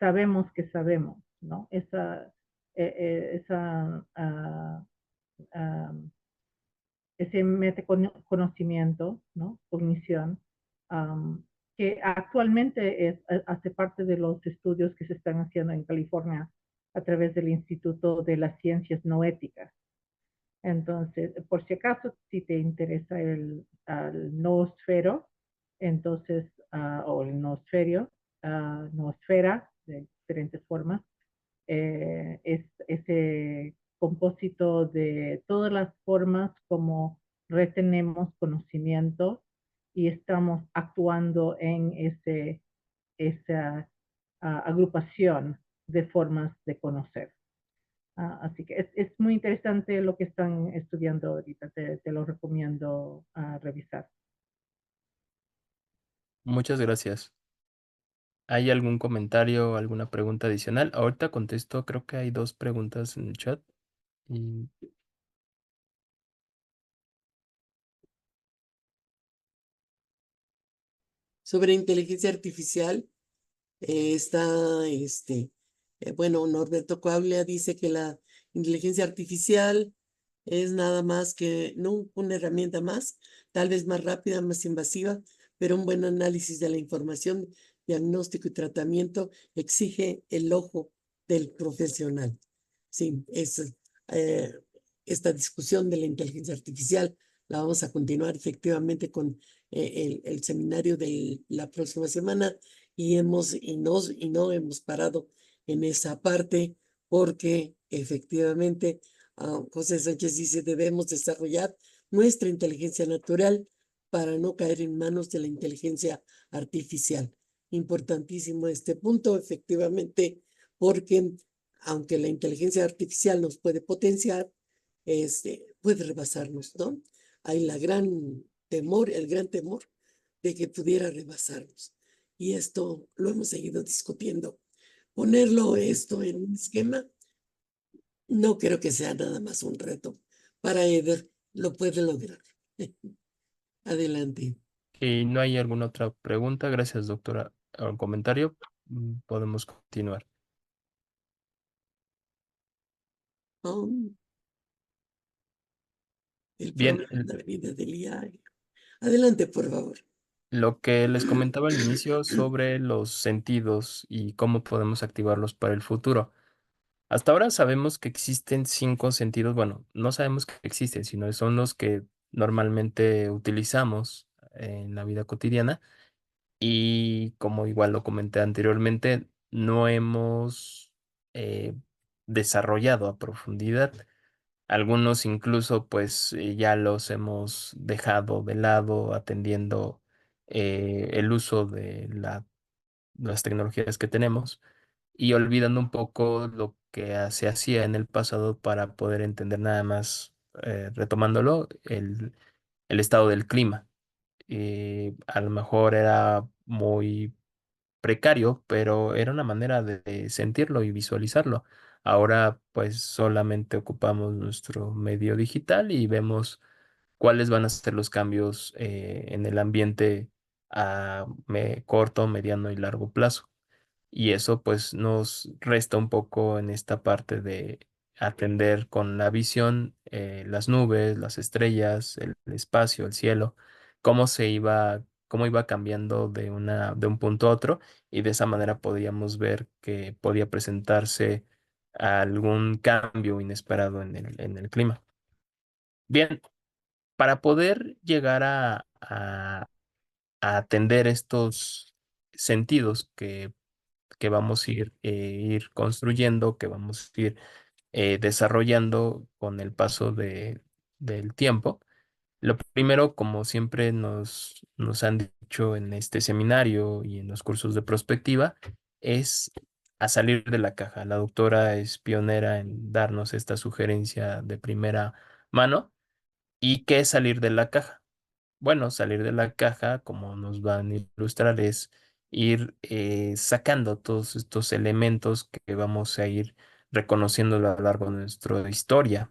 sabemos que sabemos, ¿no? Ah, ese metaconocimiento, ¿no? Cognición, um, que actualmente hace parte de los estudios que se están haciendo en California a través del Instituto de las Ciencias No Éticas. Entonces, por si acaso, si te interesa el noosfero, entonces, o el noosferio, noosfera, de diferentes formas, es ese compósito de todas las formas como retenemos conocimiento y estamos actuando en esa agrupación de formas de conocer. Así que es muy interesante lo que están estudiando ahorita, te lo recomiendo revisar. Muchas gracias. ¿Hay algún comentario, alguna pregunta adicional? Ahorita contesto, creo que hay dos preguntas en el chat. Y Sobre inteligencia artificial, bueno, Norberto Coablia dice que la inteligencia artificial es nada más que no una herramienta más, tal vez más rápida, más invasiva, pero un buen análisis de la información, diagnóstico y tratamiento exige el ojo del profesional. Sí, eh, esta discusión de la inteligencia artificial la vamos a continuar efectivamente con el seminario de la próxima semana y no hemos parado en esa parte porque efectivamente José Sánchez dice debemos desarrollar nuestra inteligencia natural para no caer en manos de la inteligencia artificial. Importantísimo este punto, efectivamente, porque aunque la inteligencia artificial nos puede potenciar, puede rebasarnos, ¿no? Hay el gran temor de que pudiera rebasarnos. Y esto lo hemos seguido discutiendo. Ponerlo esto en un esquema, no creo que sea nada más un reto, para Eder, lo puede lograr. Adelante. Y no hay alguna otra pregunta. Gracias, doctora, al comentario. Podemos continuar. Oh, el Bien, problema de la vida del diario. Adelante, por favor. lo que les comentaba al inicio sobre los sentidos y cómo podemos activarlos para el futuro. Hasta ahora sabemos que existen 5 sentidos. Bueno, no sabemos que existen, sino son los que normalmente utilizamos en la vida cotidiana. Y como igual lo comenté anteriormente, no hemos eh, desarrollado a profundidad. Algunos incluso pues ya los hemos dejado de lado atendiendo el uso de las tecnologías que tenemos y olvidando un poco lo que se hacía en el pasado para poder entender nada más, retomándolo, el estado del clima. A lo mejor era muy precario, pero era una manera de sentirlo y visualizarlo. Ahora pues solamente ocupamos nuestro medio digital y vemos cuáles van a ser los cambios en el ambiente a corto, mediano y largo plazo. Y eso pues nos resta un poco en esta parte de atender con la visión las nubes, las estrellas, el espacio, el cielo, cómo iba cambiando de un punto a otro, y de esa manera podíamos ver que podía presentarse algún cambio inesperado en el clima. Bien, para poder llegar a atender estos sentidos que vamos a ir construyendo, que vamos a ir desarrollando con el paso del tiempo. Lo primero, como siempre nos han dicho en este seminario y en los cursos de prospectiva, es a salir de la caja. La doctora es pionera en darnos esta sugerencia de primera mano. ¿Y qué es salir de la caja? Bueno, salir de la caja, como nos van a ilustrar, es ir sacando todos estos elementos que vamos a ir reconociendo a lo largo de nuestra historia.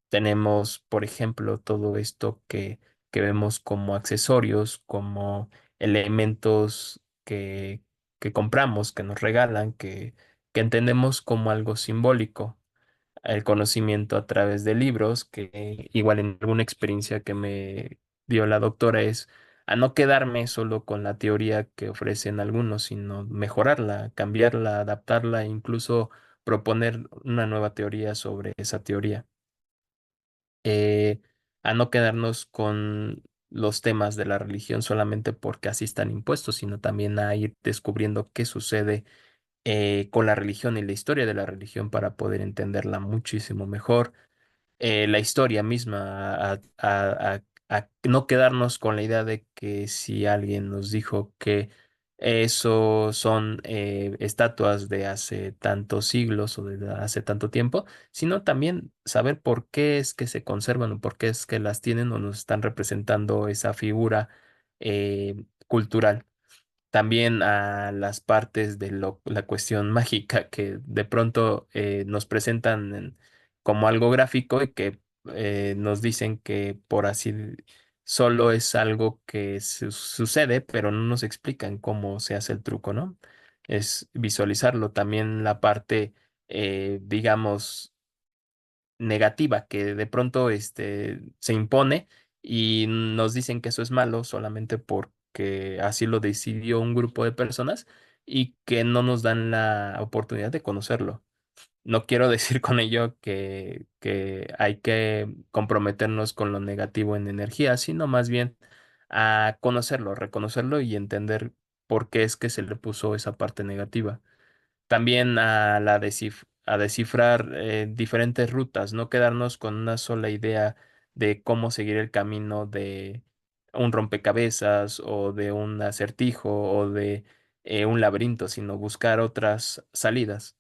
Tenemos, por ejemplo, todo esto que vemos como accesorios, como elementos que compramos, que nos regalan, que entendemos como algo simbólico. El conocimiento a través de libros, que igual en alguna experiencia que me dio la doctora es a no quedarme solo con la teoría que ofrecen algunos, sino mejorarla, cambiarla, adaptarla e incluso proponer una nueva teoría sobre esa teoría. Eh, a no quedarnos con los temas de la religión solamente porque así están impuestos, sino también a ir descubriendo qué sucede con la religión y la historia de la religión para poder entenderla muchísimo mejor. La historia misma, a no quedarnos con la idea de que si alguien nos dijo que eso son estatuas de hace tantos siglos o de hace tanto tiempo, sino también saber por qué es que se conservan o por qué es que las tienen o nos están representando esa figura cultural. También a las partes de la cuestión mágica que de pronto nos presentan como algo gráfico y que nos dicen que por así solo es algo que sucede, pero no nos explican cómo se hace el truco, ¿no? Es visualizarlo. También la parte, digamos, negativa que de pronto se impone y nos dicen que eso es malo solamente porque así lo decidió un grupo de personas y que no nos dan la oportunidad de conocerlo. No quiero decir con ello que hay que comprometernos con lo negativo en energía, sino más bien a conocerlo, reconocerlo y entender por qué es que se le puso esa parte negativa. También a descifrar diferentes rutas, no quedarnos con una sola idea de cómo seguir el camino de un rompecabezas o de un acertijo o de un laberinto, sino buscar otras salidas,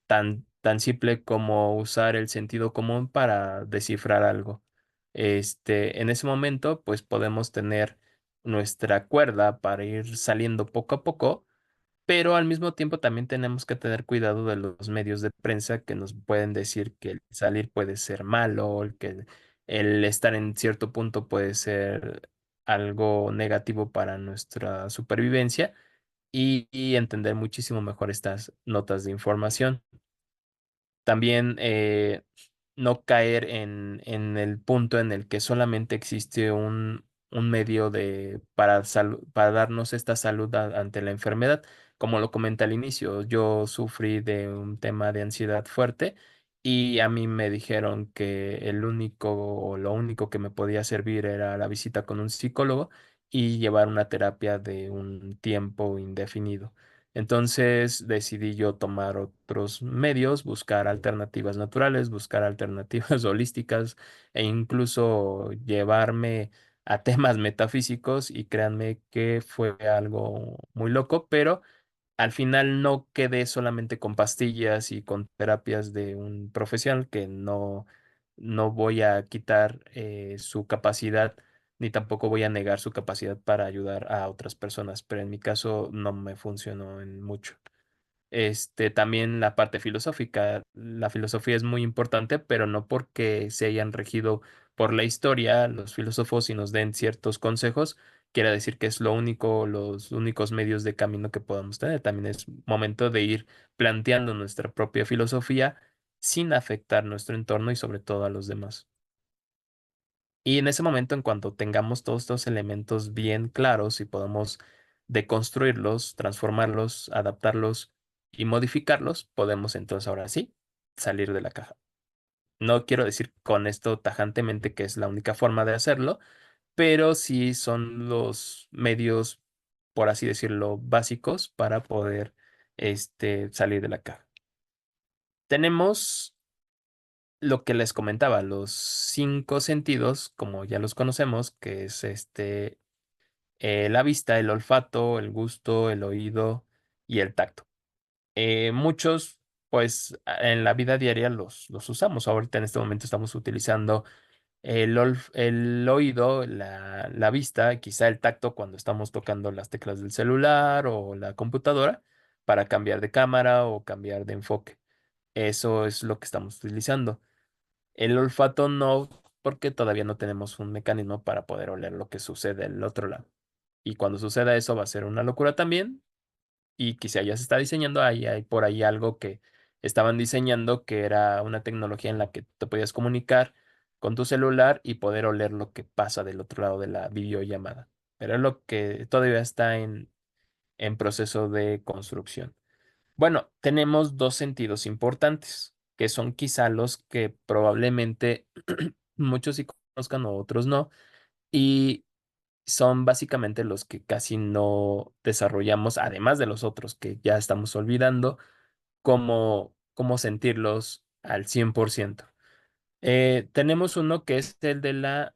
tan simple como usar el sentido común para descifrar algo. En ese momento, pues podemos tener nuestra cuerda para ir saliendo poco a poco, pero al mismo tiempo también tenemos que tener cuidado de los medios de prensa que nos pueden decir que el salir puede ser malo, que el estar en cierto punto puede ser algo negativo para nuestra supervivencia y entender muchísimo mejor estas notas de información. También no caer en el punto en el que solamente existe un medio para darnos esta salud ante la enfermedad. Como lo comenté al inicio, yo sufrí de un tema de ansiedad fuerte y a mí me dijeron que el único o lo único que me podía servir era la visita con un psicólogo y llevar una terapia de un tiempo indefinido. Entonces decidí yo tomar otros medios, buscar alternativas naturales, buscar alternativas holísticas e incluso llevarme a temas metafísicos y créanme que fue algo muy loco, pero al final no quedé solamente con pastillas y con terapias de un profesional que no voy a quitar su capacidad ni tampoco voy a negar su capacidad para ayudar a otras personas, pero en mi caso no me funcionó en mucho. También la parte filosófica. La filosofía es muy importante, pero no porque se hayan regido por la historia los filósofos y nos den ciertos consejos, quiere decir que es lo único, los únicos medios de camino que podamos tener. También es momento de ir planteando nuestra propia filosofía sin afectar nuestro entorno y sobre todo a los demás. Y en ese momento, en cuanto tengamos todos estos elementos bien claros y podamos deconstruirlos, transformarlos, adaptarlos y modificarlos, podemos entonces ahora sí salir de la caja. No quiero decir con esto tajantemente que es la única forma de hacerlo, pero sí son los medios, por así decirlo, básicos para poder salir de la caja. Tenemos lo que les comentaba, los cinco sentidos, como ya los conocemos, que es la vista, el olfato, el gusto, el oído y el tacto. Muchos, pues, en la vida diaria los usamos. Ahorita en este momento estamos utilizando el oído, la vista, quizá el tacto cuando estamos tocando las teclas del celular o la computadora para cambiar de cámara o cambiar de enfoque. Eso es lo que estamos utilizando. El olfato no, porque todavía no tenemos un mecanismo para poder oler lo que sucede del otro lado. Y cuando suceda eso va a ser una locura también. Y quizá ya se está diseñando, hay por ahí algo que estaban diseñando que era una tecnología en la que te podías comunicar con tu celular y poder oler lo que pasa del otro lado de la videollamada. Pero es lo que todavía está en proceso de construcción. Bueno, tenemos dos sentidos importantes, que son quizá los que probablemente muchos sí conozcan o otros no, y son básicamente los que casi no desarrollamos, además de los otros que ya estamos olvidando, cómo sentirlos al 100%. Tenemos uno que es el de la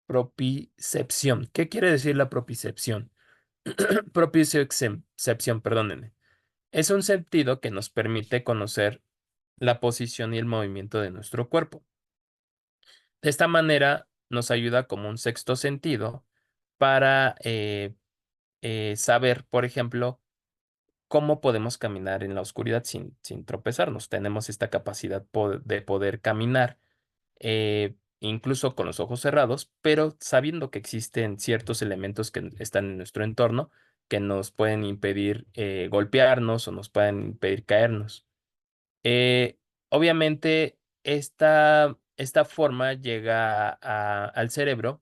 propicepción. ¿Qué quiere decir la propicepción? Propicepción, perdónenme. Es un sentido que nos permite conocer la posición y el movimiento de nuestro cuerpo. De esta manera nos ayuda como un sexto sentido para saber, por ejemplo, cómo podemos caminar en la oscuridad sin tropezarnos. Tenemos esta capacidad de poder caminar incluso con los ojos cerrados, pero sabiendo que existen ciertos elementos que están en nuestro entorno que nos pueden impedir golpearnos o nos pueden impedir caernos. Eh, Obviamente, esta forma llega al cerebro,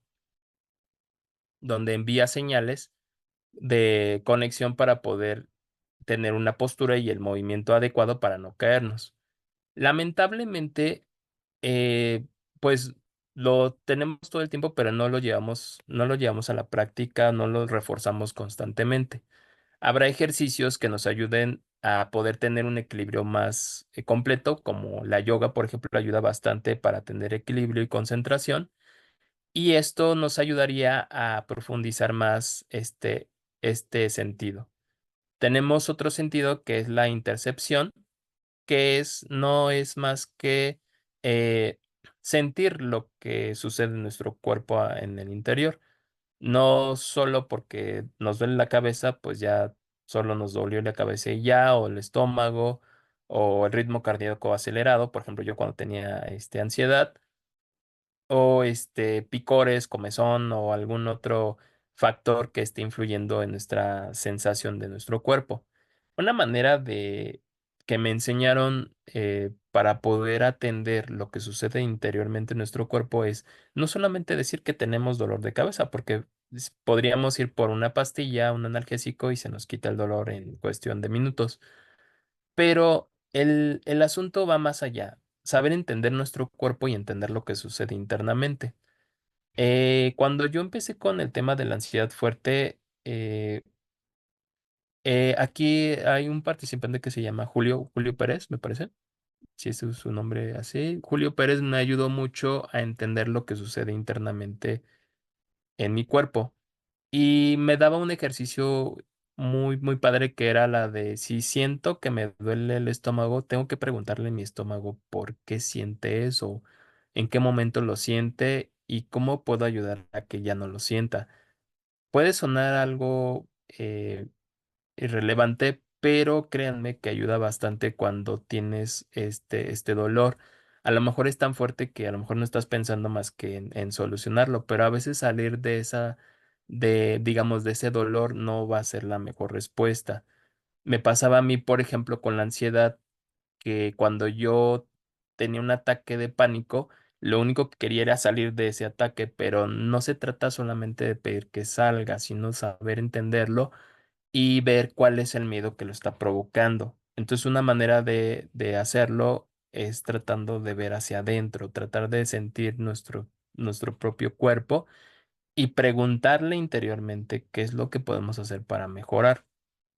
donde envía señales de conexión para poder tener una postura y el movimiento adecuado para no caernos. Lamentablemente, pues lo tenemos todo el tiempo, pero no lo llevamos a la práctica, no lo reforzamos constantemente. Habrá ejercicios que nos ayuden a poder tener un equilibrio más completo, como la yoga, por ejemplo, ayuda bastante para tener equilibrio y concentración. Y esto nos ayudaría a profundizar más este sentido. Tenemos otro sentido que es la intercepción, que no es más que eh, sentir lo que sucede en nuestro cuerpo en el interior. No solo porque nos duele la cabeza, pues ya solo nos dolió la cabeza y ya, o el estómago, o el ritmo cardíaco acelerado, por ejemplo, yo cuando tenía ansiedad, o picores, comezón o algún otro factor que esté influyendo en nuestra sensación de nuestro cuerpo. Una manera de que me enseñaron para poder atender lo que sucede interiormente en nuestro cuerpo es no solamente decir que tenemos dolor de cabeza, porque podríamos ir por una pastilla, un analgésico y se nos quita el dolor en cuestión de minutos. Pero el asunto va más allá. Saber entender nuestro cuerpo y entender lo que sucede internamente. Cuando yo empecé con el tema de la ansiedad fuerte, aquí hay un participante que se llama Julio Pérez, me parece. Si ese es su nombre así. Julio Pérez me ayudó mucho a entender lo que sucede internamente en mi cuerpo. Y me daba un ejercicio muy, muy padre que era la de si siento que me duele el estómago, tengo que preguntarle a mi estómago por qué siente eso, en qué momento lo siente y cómo puedo ayudar a que ya no lo sienta. Puede sonar algo irrelevante, pero créanme que ayuda bastante cuando tienes este dolor. A lo mejor es tan fuerte que a lo mejor no estás pensando más que en solucionarlo, pero a veces salir de digamos, de ese dolor no va a ser la mejor respuesta. Me pasaba a mí, por ejemplo, con la ansiedad, que cuando yo tenía un ataque de pánico, lo único que quería era salir de ese ataque, pero no se trata solamente de pedir que salga, sino saber entenderlo y ver cuál es el miedo que lo está provocando. Entonces, una manera de hacerlo es tratando de ver hacia adentro, tratar de sentir nuestro propio cuerpo y preguntarle interiormente qué es lo que podemos hacer para mejorar.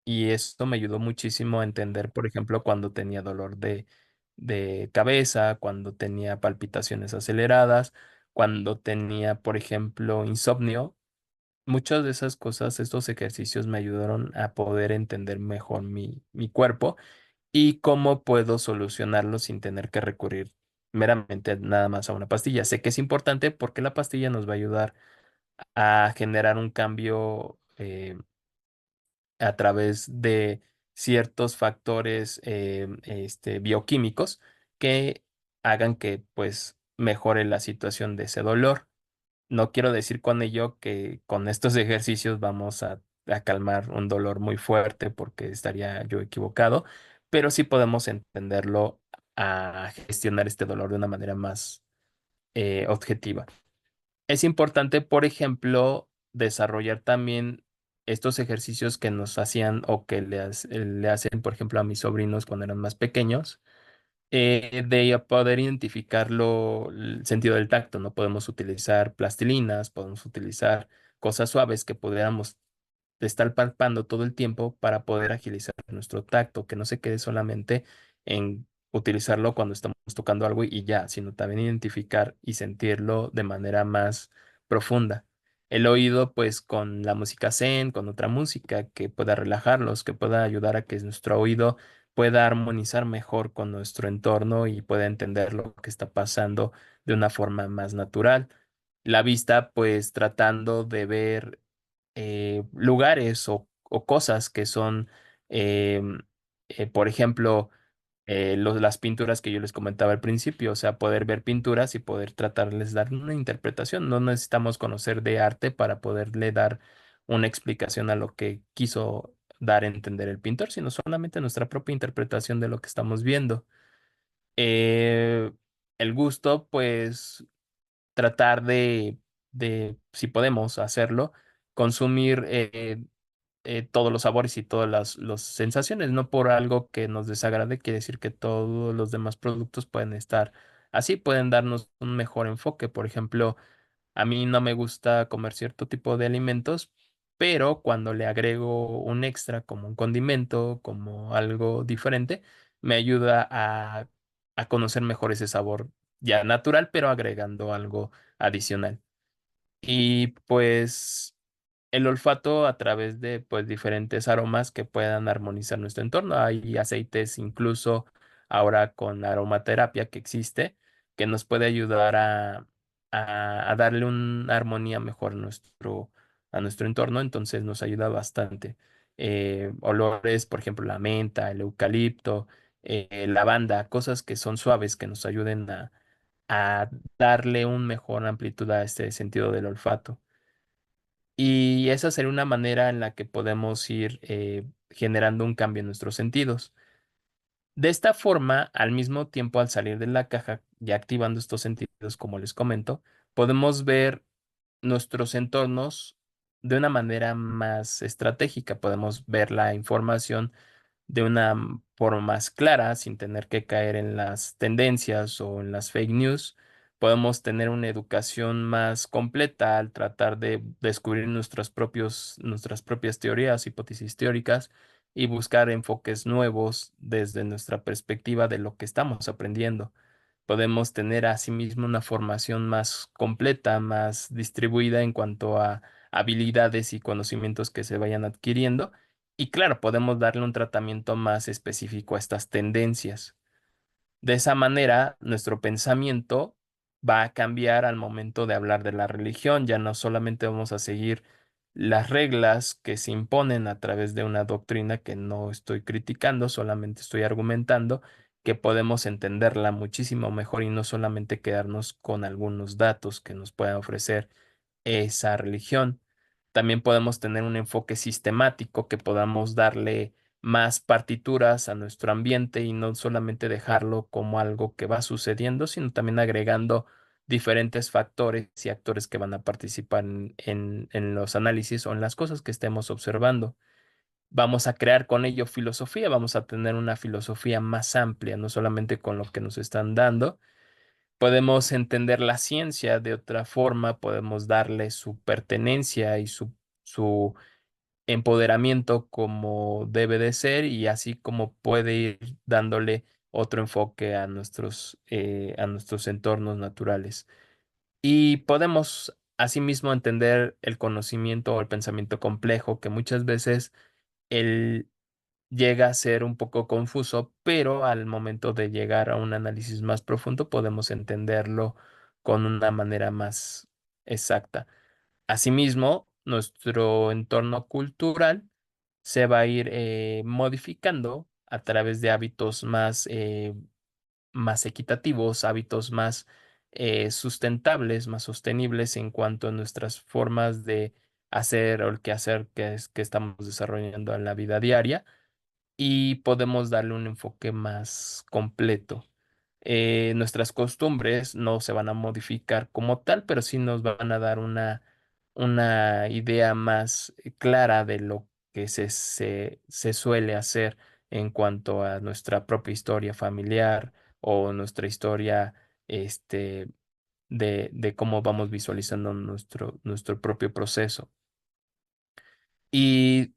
Y esto me ayudó muchísimo a entender, por ejemplo, cuando tenía dolor de cabeza, cuando tenía palpitaciones aceleradas, cuando tenía, por ejemplo, insomnio. Muchas de esas cosas, estos ejercicios me ayudaron a poder entender mejor mi cuerpo y cómo puedo solucionarlo sin tener que recurrir meramente nada más a una pastilla. Sé que es importante porque la pastilla nos va a ayudar a generar un cambio a través de ciertos factores bioquímicos que hagan que pues mejore la situación de ese dolor. No quiero decir con ello que con estos ejercicios vamos a calmar un dolor muy fuerte porque estaría yo equivocado, pero sí podemos entenderlo a gestionar este dolor de una manera más objetiva. Es importante, por ejemplo, desarrollar también estos ejercicios que nos hacían o que le hacen, por ejemplo, a mis sobrinos cuando eran más pequeños de poder identificarlo, el sentido del tacto, ¿no? Podemos utilizar plastilinas, podemos utilizar cosas suaves que pudiéramos estar palpando todo el tiempo para poder agilizar nuestro tacto, que no se quede solamente en utilizarlo cuando estamos tocando algo y ya, sino también identificar y sentirlo de manera más profunda. El oído, pues con la música zen, con otra música que pueda relajarlos, que pueda ayudar a que nuestro oído pueda armonizar mejor con nuestro entorno y pueda entender lo que está pasando de una forma más natural. La vista, pues tratando de ver lugares o cosas que son, em, por ejemplo, las pinturas que yo les comentaba al principio, o sea, poder ver pinturas y poder tratarles dar una interpretación. No necesitamos conocer de arte para poderle dar una explicación a lo que quiso dar a entender el pintor, sino solamente nuestra propia interpretación de lo que estamos viendo. Eh, el gusto, pues tratar si podemos hacerlo, consumir todos los sabores y todas las sensaciones, no por algo que nos desagrade, quiere decir que todos los demás productos pueden estar así, pueden darnos un mejor enfoque. Por ejemplo, a mí no me gusta comer cierto tipo de alimentos, pero cuando le agrego un extra como un condimento, como algo diferente, me ayuda a conocer mejor ese sabor ya natural, pero agregando algo adicional. Y pues el olfato a través de pues diferentes aromas que puedan armonizar nuestro entorno. Hay aceites incluso ahora con aromaterapia que existe que nos puede ayudar a darle una armonía mejor a nuestro entorno, entonces nos ayuda bastante. olores, por ejemplo, la menta, el eucalipto, lavanda, cosas que son suaves que nos ayuden a darle un mejor amplitud a este sentido del olfato. Y esa sería una manera en la que podemos ir generando un cambio en nuestros sentidos. De esta forma, al mismo tiempo, al salir de la caja, ya activando estos sentidos, como les comento, podemos ver nuestros entornos de una manera más estratégica. Podemos ver la información de una forma más clara, sin tener que caer en las tendencias o en las fake news. Podemos tener una educación más completa al tratar de descubrir nuestras propias teorías, hipótesis teóricas y buscar enfoques nuevos desde nuestra perspectiva de lo que estamos aprendiendo. Podemos tener asimismo una formación más completa, más distribuida en cuanto a habilidades y conocimientos que se vayan adquiriendo. Y claro, podemos darle un tratamiento más específico a estas tendencias. De esa manera, nuestro pensamiento va a cambiar al momento de hablar de la religión. Ya no solamente vamos a seguir las reglas que se imponen a través de una doctrina que no estoy criticando, solamente estoy argumentando que podemos entenderla muchísimo mejor y no solamente quedarnos con algunos datos que nos pueda ofrecer esa religión. También podemos tener un enfoque sistemático que podamos darle más partituras a nuestro ambiente y no solamente dejarlo como algo que va sucediendo, sino también agregando diferentes factores y actores que van a participar en los análisis o en las cosas que estemos observando. Vamos a crear con ello filosofía, vamos a tener una filosofía más amplia, no solamente con lo que nos están dando. Podemos entender la ciencia de otra forma, podemos darle su pertenencia y su empoderamiento como debe de ser y así como puede ir dándole otro enfoque a nuestros entornos naturales. Y podemos asimismo entender el conocimiento o el pensamiento complejo que muchas veces el llega a ser un poco confuso, pero al momento de llegar a un análisis más profundo podemos entenderlo con una manera más exacta. Asimismo, nuestro entorno cultural se va a ir modificando a través de hábitos más equitativos, hábitos más sustentables, más sostenibles en cuanto a nuestras formas de hacer o el quehacer que estamos desarrollando en la vida diaria y podemos darle un enfoque más completo. Nuestras costumbres no se van a modificar como tal, pero sí nos van a dar una idea más clara de lo que se suele hacer en cuanto a nuestra propia historia familiar o nuestra historia este, de cómo vamos visualizando nuestro propio proceso. Y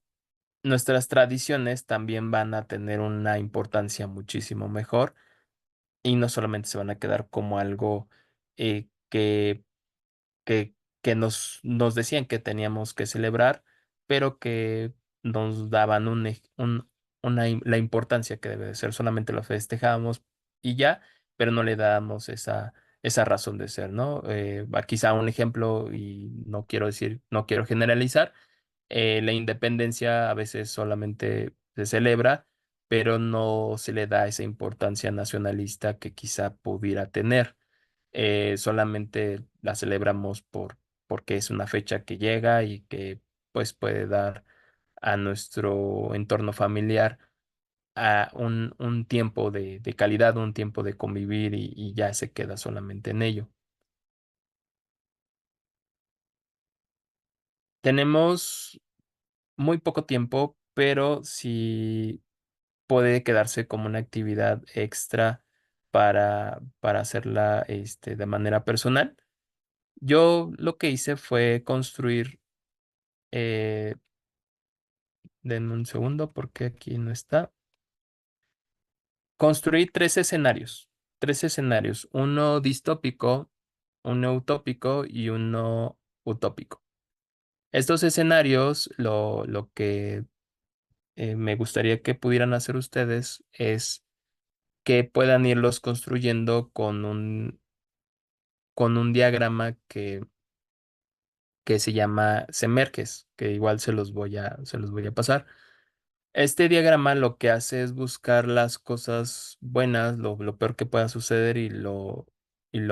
nuestras tradiciones también van a tener una importancia muchísimo mejor y no solamente se van a quedar como algo eh, que, que, que nos decían que teníamos que celebrar, pero que nos daban la importancia que debe de ser. Solamente lo festejábamos y ya, pero no le dábamos esa razón de ser, ¿no? Quizá un ejemplo, y no quiero generalizar, la independencia a veces solamente se celebra, pero no se le da esa importancia nacionalista que quizá pudiera tener. Solamente la celebramos porque es una fecha que llega y que pues puede dar a nuestro entorno familiar un tiempo de calidad, un tiempo de convivir y ya se queda solamente en ello. Tenemos muy poco tiempo, pero sí puede quedarse como una actividad extra para hacerla de manera personal. Yo lo que hice fue construir, eh, denme un segundo porque aquí no está. Construí tres escenarios, uno distópico, uno utópico y uno utópico. Estos escenarios, lo que me gustaría que pudieran hacer ustedes es que puedan irlos construyendo con un diagrama que se llama Semerges, que igual se los voy a pasar. Este diagrama lo que hace es buscar las cosas buenas, lo peor que pueda suceder y lo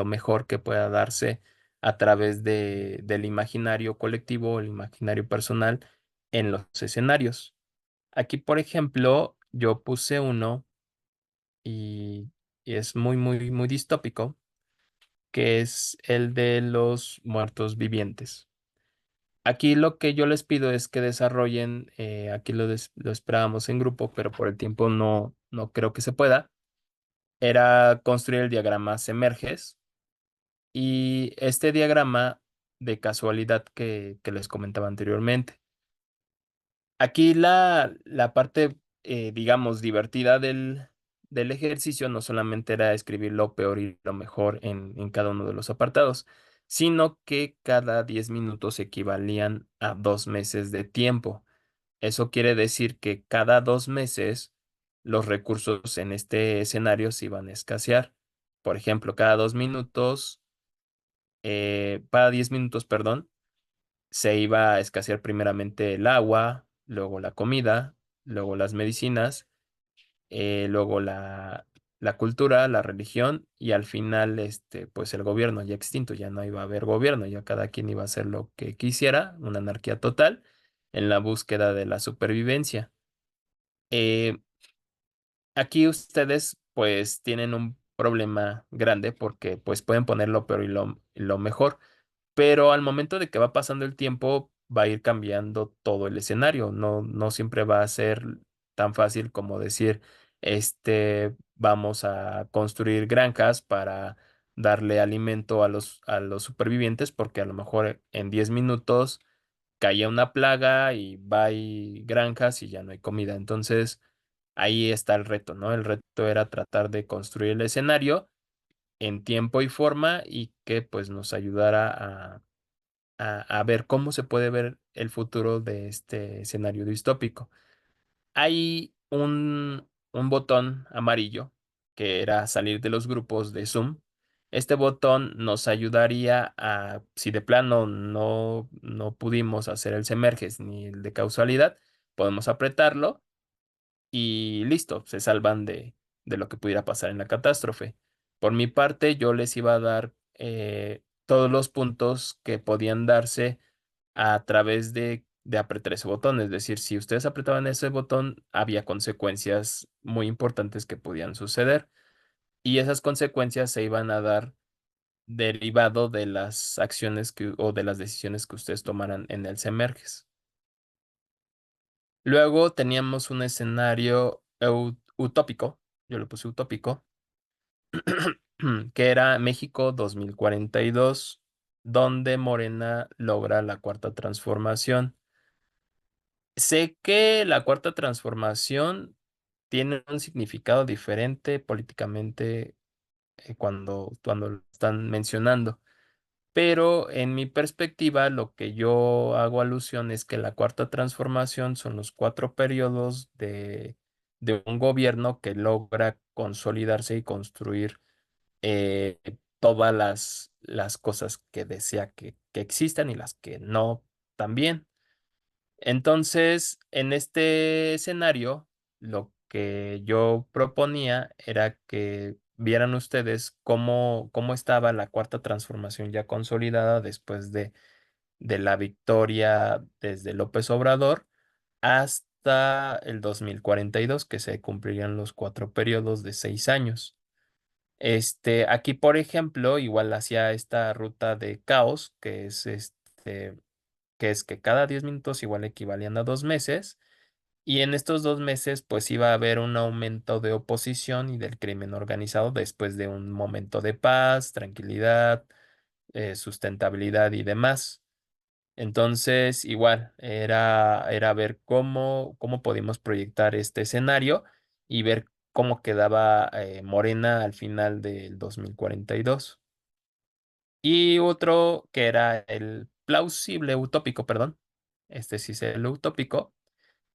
mejor que pueda darse a través del imaginario colectivo, el imaginario personal en los escenarios. Aquí, por ejemplo, yo puse uno y, y es muy distópico, que es el de los muertos vivientes. Aquí lo que yo les pido es que desarrollen, aquí lo esperábamos en grupo, pero por el tiempo no creo que se pueda, era construir el diagrama Semerges y este diagrama de casualidad que les comentaba anteriormente. Aquí la parte, digamos, divertida del ejercicio no solamente era escribir lo peor y lo mejor en cada uno de los apartados, sino que cada 10 minutos equivalían a 2 meses de tiempo. Eso quiere decir que cada 2 meses los recursos en este escenario se iban a escasear. Por ejemplo, cada 10 minutos, perdón, se iba a escasear primeramente el agua, luego la comida, luego las medicinas, luego la cultura, la religión y al final, pues el gobierno ya extinto, ya no iba a haber gobierno, ya cada quien iba a hacer lo que quisiera, una anarquía total en la búsqueda de la supervivencia. Eh, Aquí ustedes pues tienen un problema grande porque pues pueden poner lo peor y lo mejor, pero al momento de que va pasando el tiempo va a ir cambiando todo el escenario. No siempre va a ser tan fácil como decir, vamos a construir granjas para darle alimento a los supervivientes, porque a lo mejor en 10 minutos caía una plaga y va hay granjas y ya no hay comida. Entonces, ahí está el reto, ¿no? El reto era tratar de construir el escenario en tiempo y forma y que pues nos ayudara a ver cómo se puede ver el futuro de este escenario distópico. Hay un botón amarillo que era salir de los grupos de Zoom. Este botón nos ayudaría a, si de plano no pudimos hacer el Semerges ni el de causalidad, podemos apretarlo y listo, se salvan de lo que pudiera pasar en la catástrofe. Por mi parte, yo les iba a dar todos los puntos que podían darse a través de apretar ese botón. Es decir, si ustedes apretaban ese botón, había consecuencias muy importantes que podían suceder. Y esas consecuencias se iban a dar derivado de las acciones o de las decisiones que ustedes tomaran en el Semerges. Luego teníamos un escenario utópico, yo le puse utópico, que era México 2042, donde Morena logra la cuarta transformación. Sé que la cuarta transformación tiene un significado diferente políticamente cuando lo están mencionando. Pero en mi perspectiva, lo que yo hago alusión es que la cuarta transformación son los 4 periodos de un gobierno que logra consolidarse y construir eh, todas las cosas que desea que existan y las que no también. Entonces, en este escenario, lo que yo proponía era que vieran ustedes cómo estaba la cuarta transformación ya consolidada después de la victoria desde López Obrador hasta el 2042, que se cumplirían los 4 periodos de 6 años. Aquí, por ejemplo, igual hacía esta ruta de caos, que es que cada 10 minutos igual equivalían a 2 meses, y en estos 2 meses pues iba a haber un aumento de oposición y del crimen organizado después de un momento de paz, tranquilidad, sustentabilidad y demás. Entonces, igual, era ver cómo podíamos proyectar este escenario y ver cómo quedaba Morena al final del 2042. Y otro que era el plausible utópico, perdón, este sí es el utópico,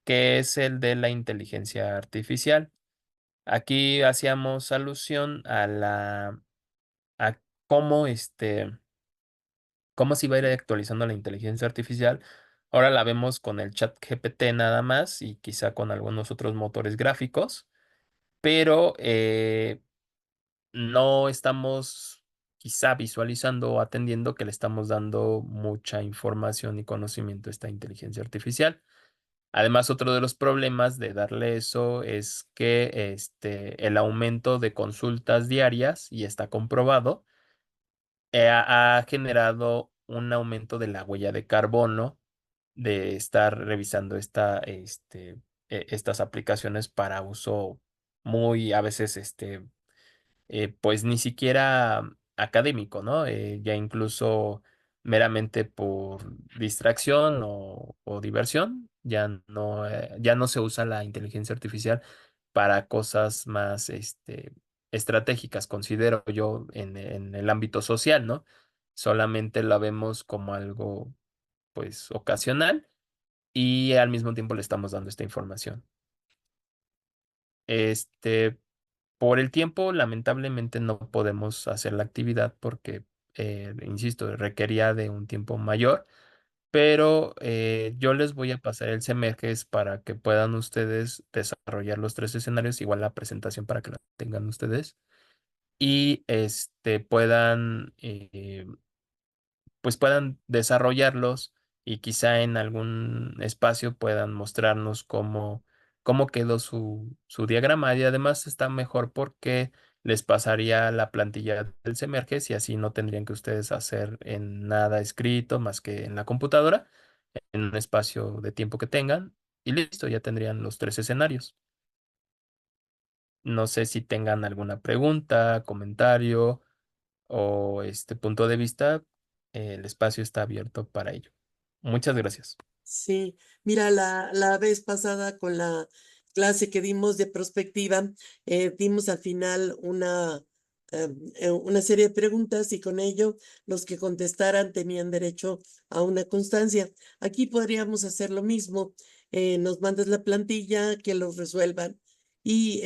que es el de la inteligencia artificial. Aquí hacíamos alusión a cómo se iba a ir actualizando la inteligencia artificial Ahora la vemos con el chat GPT nada más y quizá con algunos otros motores gráficos, pero no estamos quizá visualizando o atendiendo que le estamos dando mucha información y conocimiento a esta inteligencia artificial. Además, otro de los problemas de darle eso es que el aumento de consultas diarias, y está comprobado, ha generado un aumento de la huella de carbono de estar revisando estas aplicaciones para uso muy, a veces, pues ni siquiera académico, ¿no? Ya incluso meramente por distracción o diversión, ya no se usa la inteligencia artificial para cosas más, estratégicas, considero yo, en el ámbito social, ¿no? Solamente la vemos como algo, pues, ocasional y al mismo tiempo le estamos dando esta información. Este, por el tiempo, lamentablemente no podemos hacer la actividad porque, insisto, requería de un tiempo mayor, pero yo les voy a pasar el CMGs para que puedan ustedes desarrollar los tres escenarios, igual la presentación para que la tengan ustedes y puedan pues puedan desarrollarlos y quizá en algún espacio puedan mostrarnos cómo quedó su diagrama. Y además está mejor porque les pasaría la plantilla del Semerges y así no tendrían que ustedes hacer en nada escrito más que en la computadora, en un espacio de tiempo que tengan y listo, ya tendrían los tres escenarios. No sé si tengan alguna pregunta, comentario o este punto de vista, el espacio está abierto para ello. Muchas gracias. Sí, mira, la vez pasada con la clase que dimos de prospectiva, dimos al final una serie de preguntas y con ello los que contestaran tenían derecho a una constancia. Aquí podríamos hacer lo mismo. Nos mandas la plantilla, que los resuelvan y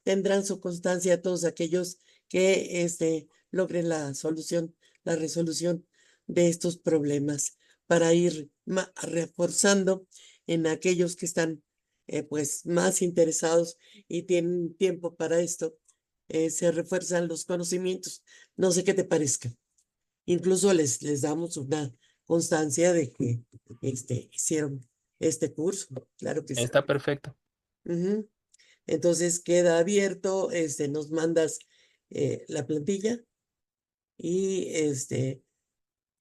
tendrán su constancia todos aquellos que logren la solución, la resolución de estos problemas para ir reforzando en aquellos que están pues más interesados y tienen tiempo para esto, se refuerzan los conocimientos. No sé qué te parezca. Incluso les damos una constancia de que hicieron este curso. Claro que sí. Está perfecto. Ujú. Entonces queda abierto, nos mandas la plantilla y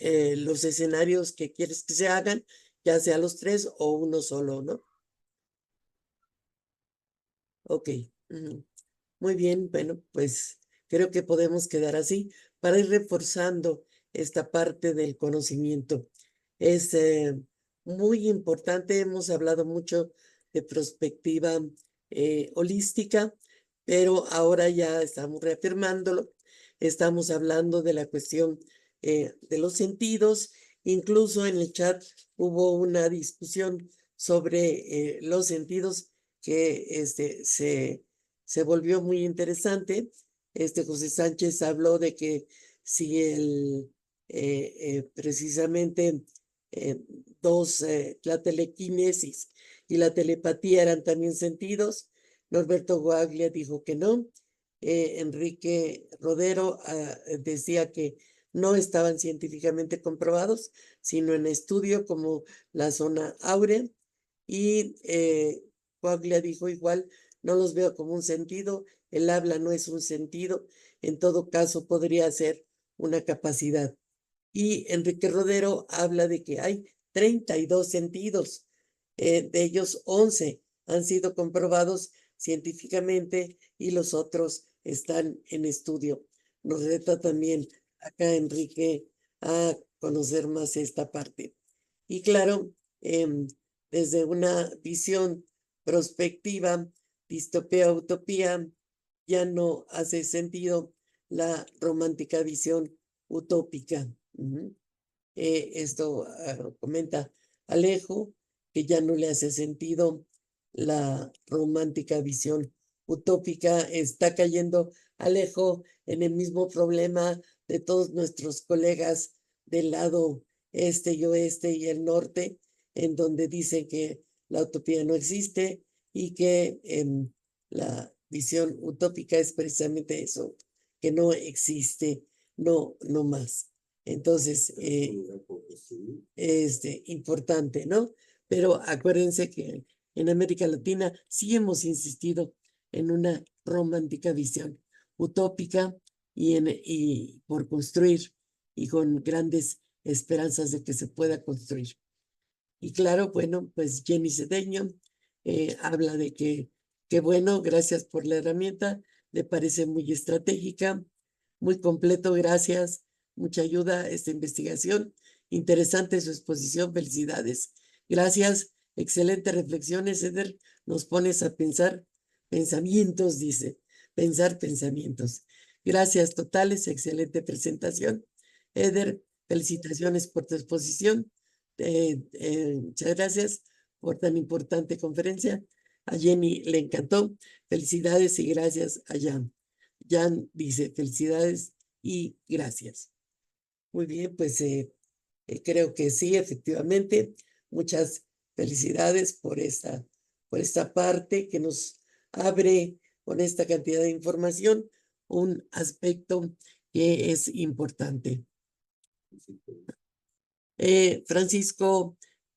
los escenarios que quieres que se hagan, ya sea los tres o uno solo, ¿no? Ok. Ujú. Muy bien, bueno, pues creo que podemos quedar así para ir reforzando esta parte del conocimiento. Es muy importante, hemos hablado mucho de perspectiva holística, pero ahora ya estamos reafirmándolo, estamos hablando de la cuestión de los sentidos, incluso en el chat hubo una discusión sobre los sentidos que se volvió muy interesante. José Sánchez habló de que si precisamente la telequinesis y la telepatía eran también sentidos. Norberto Guaglia dijo que no. Enrique Rodero decía que no estaban científicamente comprobados, sino en estudio como la zona áurea. Y Guaglia dijo igual, no los veo como un sentido, el habla no es un sentido, en todo caso podría ser una capacidad. Y Enrique Rodero habla de que hay 32 sentidos, de ellos 11 han sido comprobados científicamente y los otros están en estudio. Nos reta también acá Enrique a conocer más esta parte. Y claro, desde una visión prospectiva, distopía, utopía, ya no hace sentido la romántica visión utópica. Esto comenta Alejo, que ya no le hace sentido la romántica visión utópica. Está cayendo Alejo en el mismo problema de todos nuestros colegas del lado este y oeste y el norte, en donde dice que la utopía no existe y que la visión utópica es precisamente eso, que no existe, no más. Entonces, importante, ¿no? Pero acuérdense que en América Latina sí hemos insistido en una romántica visión utópica y por construir y con grandes esperanzas de que se pueda construir. Y claro, bueno, pues Jenny Cedeño habla de que bueno, gracias por la herramienta, le parece muy estratégica, muy completo, gracias, mucha ayuda a esta investigación, interesante su exposición, felicidades, gracias, excelentes reflexiones, Eder, nos pones a pensar pensamientos, dice, pensar pensamientos. Gracias totales, excelente presentación. Eder, felicitaciones por tu exposición. Muchas gracias por tan importante conferencia. A Jenny le encantó. Felicidades y gracias a Jan. Jan dice felicidades y gracias. Muy bien, pues creo que sí, efectivamente. Muchas felicidades por esta parte que nos abre con esta cantidad de información un aspecto que es importante. Francisco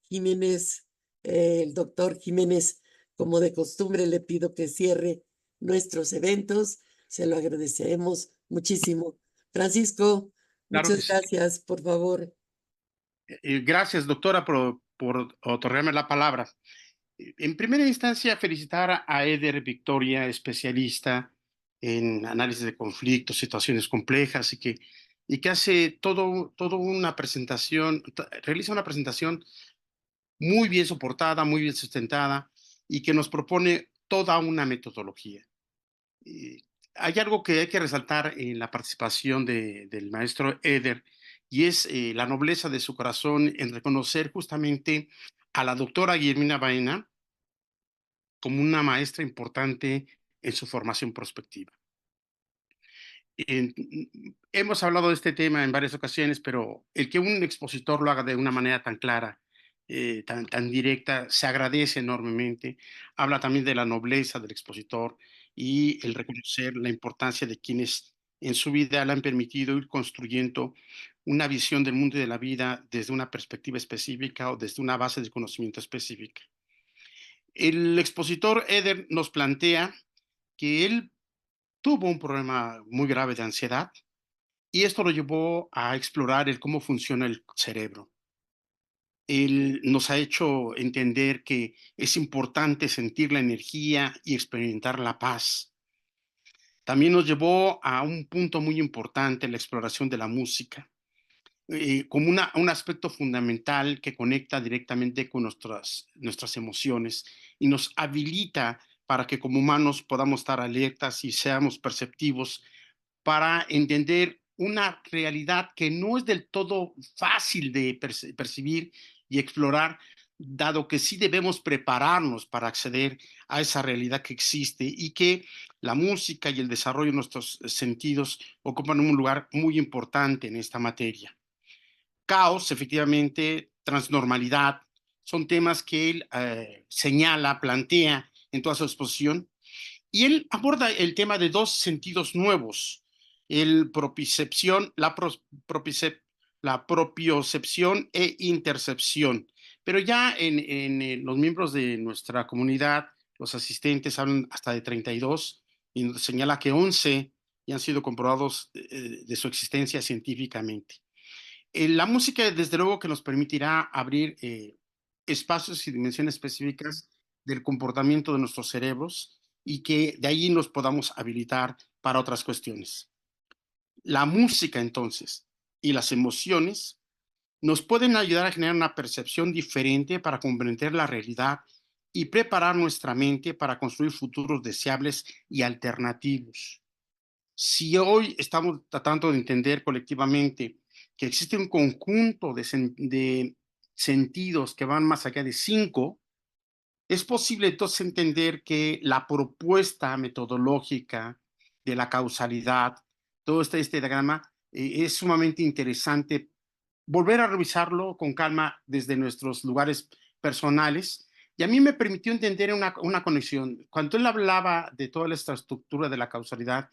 Jiménez, el doctor Jiménez, como de costumbre, le pido que cierre nuestros eventos. Se lo agradeceremos muchísimo. Francisco, Claro que muchas sí. gracias, por favor. Gracias, doctora, por otorgarme la palabra. En primera instancia, felicitar a Eder Victoria, especialista en análisis de conflictos, situaciones complejas y que hace todo una presentación, realiza una presentación muy bien soportada, muy bien sustentada y que nos propone toda una metodología. Eh, Hay algo que hay que resaltar en la participación del maestro Eder y es la nobleza de su corazón en reconocer justamente a la doctora Guillermina Baena como una maestra importante en su formación prospectiva. Hemos hablado de este tema en varias ocasiones, pero el que un expositor lo haga de una manera tan clara, tan directa, se agradece enormemente. Habla también de la nobleza del expositor y el reconocer la importancia de quienes en su vida le han permitido ir construyendo una visión del mundo y de la vida desde una perspectiva específica o desde una base de conocimiento específica. El expositor Eder nos plantea que él tuvo un problema muy grave de ansiedad y esto lo llevó a explorar el cómo funciona el cerebro. Él nos ha hecho entender que es importante sentir la energía y experimentar la paz. También nos llevó a un punto muy importante, la exploración de la música, como un aspecto fundamental que conecta directamente con nuestras emociones y nos habilita para que como humanos podamos estar alertas y seamos perceptivos para entender una realidad que no es del todo fácil de percibir y explorar, dado que sí debemos prepararnos para acceder a esa realidad que existe y que la música y el desarrollo de nuestros sentidos ocupan un lugar muy importante en esta materia. Caos, efectivamente, transnormalidad, son temas que él señala, plantea en toda su exposición y él aborda el tema de dos sentidos nuevos, el propicepción, la propiocepción e intercepción. Pero ya en los miembros de nuestra comunidad, los asistentes hablan hasta de 32 y nos señala que 11 ya han sido comprobados de su existencia científicamente. La música, desde luego, que nos permitirá abrir espacios y dimensiones específicas del comportamiento de nuestros cerebros y que de ahí nos podamos habilitar para otras cuestiones. La música, entonces, y las emociones nos pueden ayudar a generar una percepción diferente para comprender la realidad y preparar nuestra mente para construir futuros deseables y alternativos. Si hoy estamos tratando de entender colectivamente que existe un conjunto de sentidos que van más allá de 5, es posible entonces entender que la propuesta metodológica de la causalidad, todo este diagrama, es sumamente interesante volver a revisarlo con calma desde nuestros lugares personales, y a mí me permitió entender una conexión. Cuando él hablaba de toda esta estructura de la causalidad,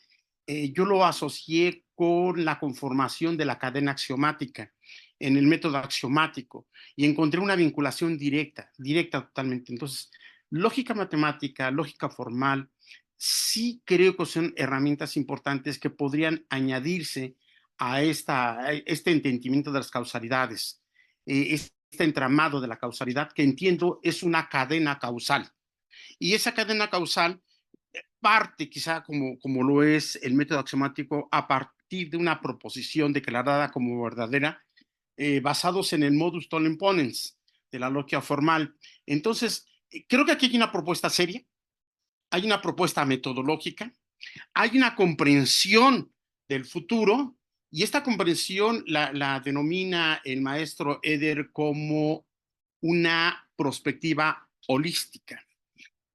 yo lo asocié con la conformación de la cadena axiomática en el método axiomático, y encontré una vinculación directa totalmente. Entonces, lógica matemática, lógica formal, sí creo que son herramientas importantes que podrían añadirse a este entendimiento de las causalidades, este entramado de la causalidad, que entiendo es una cadena causal. Y esa cadena causal parte, quizá como lo es el método axiomático, a partir de una proposición declarada como verdadera, basados en el modus tollens ponens de la lógica formal. Entonces, creo que aquí hay una propuesta seria, hay una propuesta metodológica, hay una comprensión del futuro, y esta comprensión la denomina el maestro Eder como una perspectiva holística,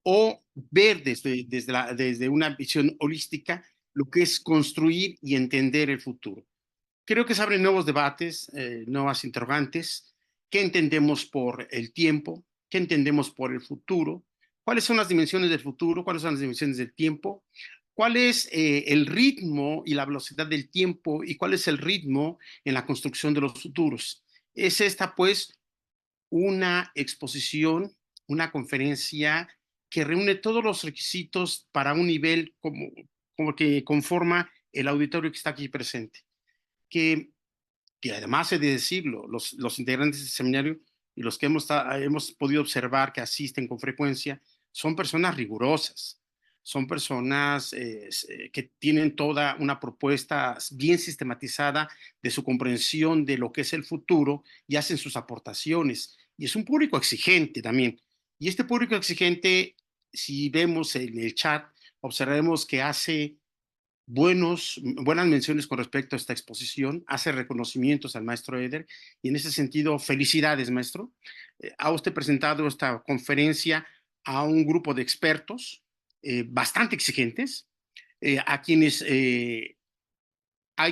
o ver desde una visión holística lo que es construir y entender el futuro. Creo que se abren nuevos debates, nuevas interrogantes. ¿Qué entendemos por el tiempo? ¿Qué entendemos por el futuro? ¿Cuáles son las dimensiones del futuro? ¿Cuáles son las dimensiones del tiempo? ¿Cuál es el ritmo y la velocidad del tiempo? ¿Y cuál es el ritmo en la construcción de los futuros? Es esta, pues, una exposición, una conferencia que reúne todos los requisitos para un nivel como que conforma el auditorio que está aquí presente. Que además he de decirlo, los integrantes del seminario y los que hemos podido observar que asisten con frecuencia, son personas rigurosas, son personas que tienen toda una propuesta bien sistematizada de su comprensión de lo que es el futuro, y hacen sus aportaciones. Y es un público exigente también. Y este público exigente, si vemos en el chat, observaremos que hace buenas menciones con respecto a esta exposición, hace reconocimientos al maestro Eder, y en ese sentido, felicidades, maestro. Ha usted presentado esta conferencia a un grupo de expertos bastante exigentes, a quienes hay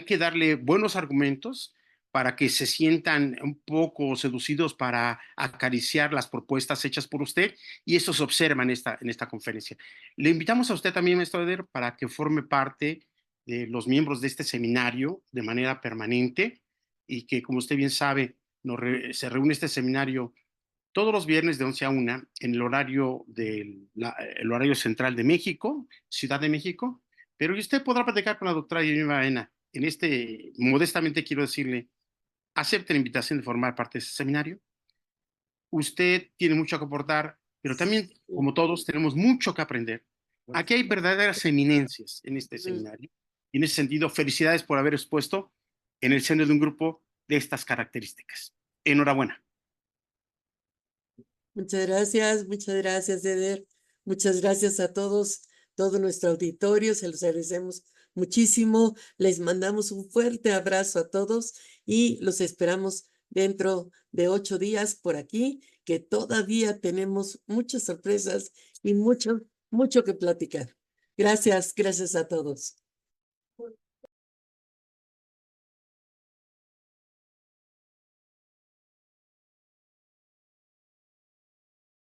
que darle buenos argumentos para que se sientan un poco seducidos para acariciar las propuestas hechas por usted, y eso se observa en esta conferencia. Le invitamos a usted también, maestro Eder, para que forme parte de los miembros de este seminario de manera permanente, y que, como usted bien sabe, se reúne este seminario todos los viernes de 11 a 1 en el el horario central de México, Ciudad de México, pero usted podrá platicar con la doctora Yemima Baena. Modestamente quiero decirle, acepte la invitación de formar parte de ese seminario. Usted tiene mucho que aportar, pero también, como todos, tenemos mucho que aprender. Aquí hay verdaderas eminencias en este seminario, y en ese sentido, felicidades por haber expuesto en el seno de un grupo de estas características. Enhorabuena. Muchas gracias, Eder. Muchas gracias a todos, todo nuestro auditorio, se los agradecemos muchísimo. Les mandamos un fuerte abrazo a todos y los esperamos dentro de 8 días por aquí, que todavía tenemos muchas sorpresas y mucho que platicar. Gracias a todos.